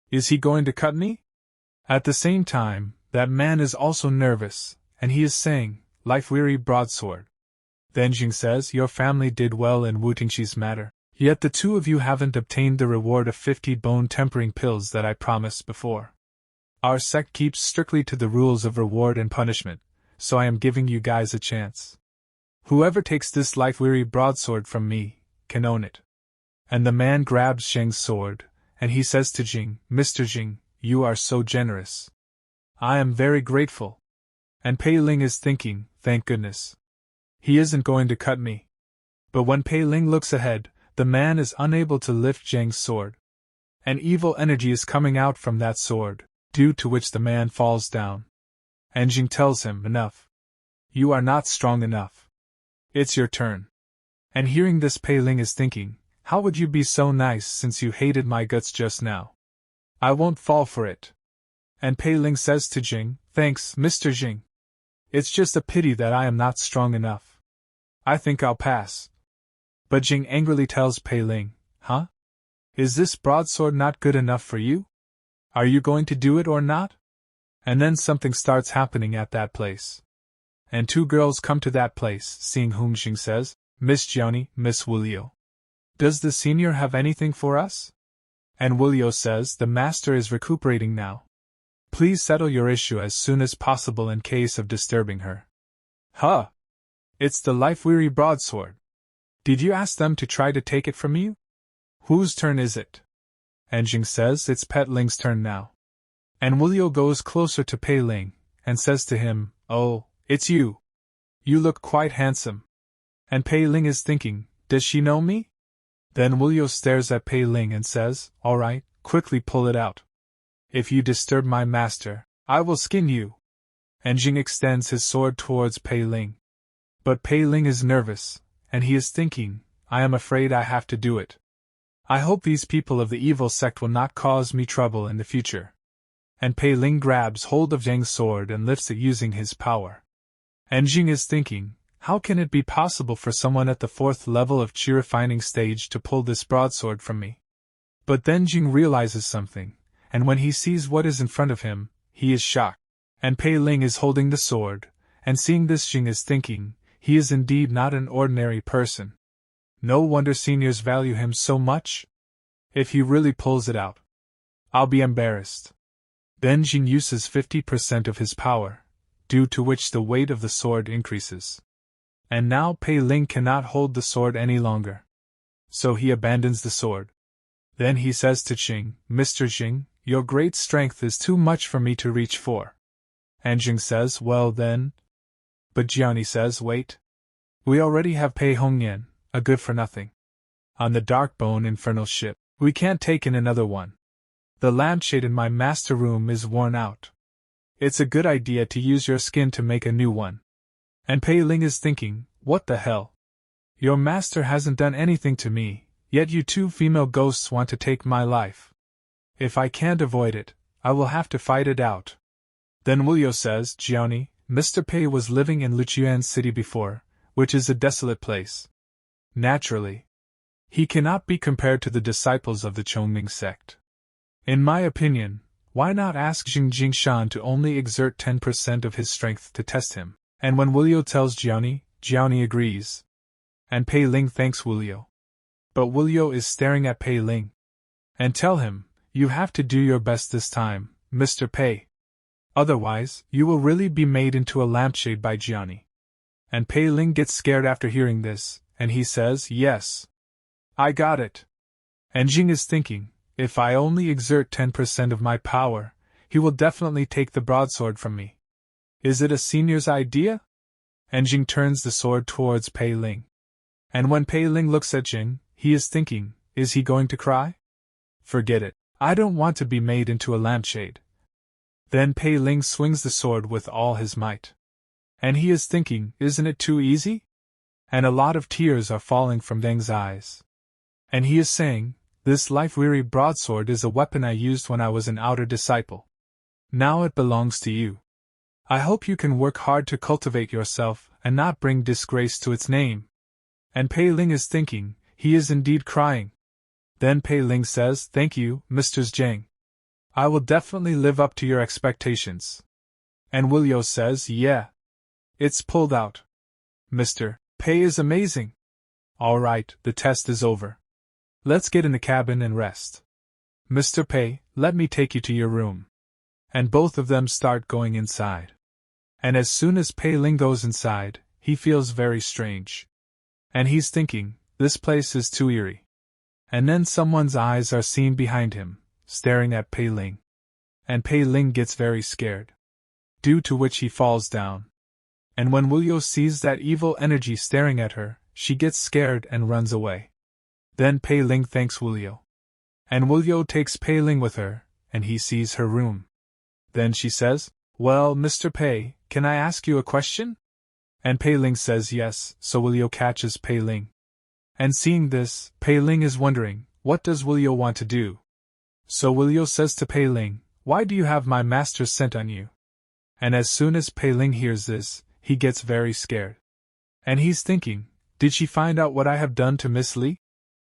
Is he going to cut me? At the same time, that man is also nervous, and he is saying, life-weary broadsword. Then Jing says, your family did well in Wu Tingxi's matter, yet the 2 of you haven't obtained the reward of 50 bone tempering pills that I promised before. Our sect keeps strictly to the rules of reward and punishment, so I am giving you guys a chance. Whoever takes this life-weary broadsword from me, can own it. And the man grabs Zheng's sword, and he says to Jing, Mr. Jing, you are so generous. I am very grateful. And Pei Ling is thinking, thank goodness. He isn't going to cut me. But when Pei Ling looks ahead, the man is unable to lift Zheng's sword. An evil energy is coming out from that sword, due to which the man falls down. And Jing tells him, enough. You are not strong enough. It's your turn. And hearing this, Pei Ling is thinking, how would you be so nice since you hated my guts just now? I won't fall for it. And Pei Ling says to Jing, thanks, Mr. Jing. It's just a pity that I am not strong enough. I think I'll pass. But Jing angrily tells Pei Ling, huh? Is this broadsword not good enough for you? Are you going to do it or not? And then something starts happening at that place. And 2 girls come to that place, seeing whom Jing says, Miss Jiaoni, Miss Wu Liu. Does the senior have anything for us? And Wu Liu says, the master is recuperating now. Please settle your issue as soon as possible in case of disturbing her. Huh! It's the life-weary broadsword. Did you ask them to try to take it from you? Whose turn is it? And Jing says, it's Pei Ling's turn now. And Wu Liu goes closer to Pei Ling, and says to him, oh, it's you. You look quite handsome. And Pei Ling is thinking, does she know me? Then Wu Liu stares at Pei Ling and says, all right, quickly pull it out. If you disturb my master, I will skin you. And Jing extends his sword towards Pei Ling. But Pei Ling is nervous, and he is thinking, I am afraid I have to do it. I hope these people of the evil sect will not cause me trouble in the future. And Pei Ling grabs hold of Zheng's sword and lifts it using his power. And Jing is thinking, how can it be possible for someone at the 4th level of chi refining stage to pull this broadsword from me? But then Jing realizes something, and when he sees what is in front of him, he is shocked. And Pei Ling is holding the sword, and seeing this Jing is thinking, he is indeed not an ordinary person. No wonder seniors value him so much. If he really pulls it out, I'll be embarrassed. Then Jing uses 50% of his power, due to which the weight of the sword increases. And now Pei Ling cannot hold the sword any longer. So he abandons the sword. Then he says to Jing, Mr. Jing, your great strength is too much for me to reach for. And Jing says, well then. But Jiaoni says, wait. We already have Pei Hongyan, a good-for-nothing. On the Darkbone Infernal ship, we can't take in another one. The lampshade in my master room is worn out. It's a good idea to use your skin to make a new one. And Pei Ling is thinking, what the hell? Your master hasn't done anything to me, yet you 2 female ghosts want to take my life. If I can't avoid it, I will have to fight it out. Then Wu Liu says, Jiaoni, Mr. Pei was living in Luchuan City before, which is a desolate place. Naturally, He cannot be compared to the disciples of the Chongming sect. In my opinion, why not ask Jing Jingshan to only exert 10% of his strength to test him? And when Wu Liu tells Jiaoni agrees. And Pei Ling thanks Wu Liu. But Wu Liu is staring at Pei Ling. And tell him, you have to do your best this time, Mr. Pei. Otherwise, you will really be made into a lampshade by Jiaoni. And Pei Ling gets scared after hearing this, and he says, yes. I got it. And Jing is thinking, if I only exert 10% of my power, he will definitely take the broadsword from me. Is it a senior's idea? And Jing turns the sword towards Pei Ling. And when Pei Ling looks at Jing, he is thinking, is he going to cry? Forget it, I don't want to be made into a lampshade. Then Pei Ling swings the sword with all his might. And he is thinking, isn't it too easy? And a lot of tears are falling from Deng's eyes. And he is saying, this life-weary broadsword is a weapon I used when I was an outer disciple. Now it belongs to you. I hope you can work hard to cultivate yourself and not bring disgrace to its name. And Pei Ling is thinking, he is indeed crying. Then Pei Ling says, thank you, Mr. Zhang. I will definitely live up to your expectations. And Wu Liu says, yeah. It's pulled out. Mr. Pei is amazing. All right, the test is over. Let's get in the cabin and rest. Mr. Pei, let me take you to your room. And both of them start going inside. And as soon as Pei Ling goes inside, he feels very strange. And he's thinking, this place is too eerie. And then someone's eyes are seen behind him, staring at Pei Ling. And Pei Ling gets very scared. Due to which he falls down. And when Wu Liu sees that evil energy staring at her, she gets scared and runs away. Then Pei Ling thanks Wu Liu. And Wu Liu takes Pei Ling with her, and he sees her room. Then she says, well, Mr. Pei, can I ask you a question? And Pei Ling says yes, so Wu Liu catches Pei Ling. And seeing this, Pei Ling is wondering, what does Wu Liu want to do? So Wu Liu says to Pei Ling, why do you have my master's scent on you? And as soon as Pei Ling hears this, he gets very scared. And he's thinking, did she find out what I have done to Miss Li?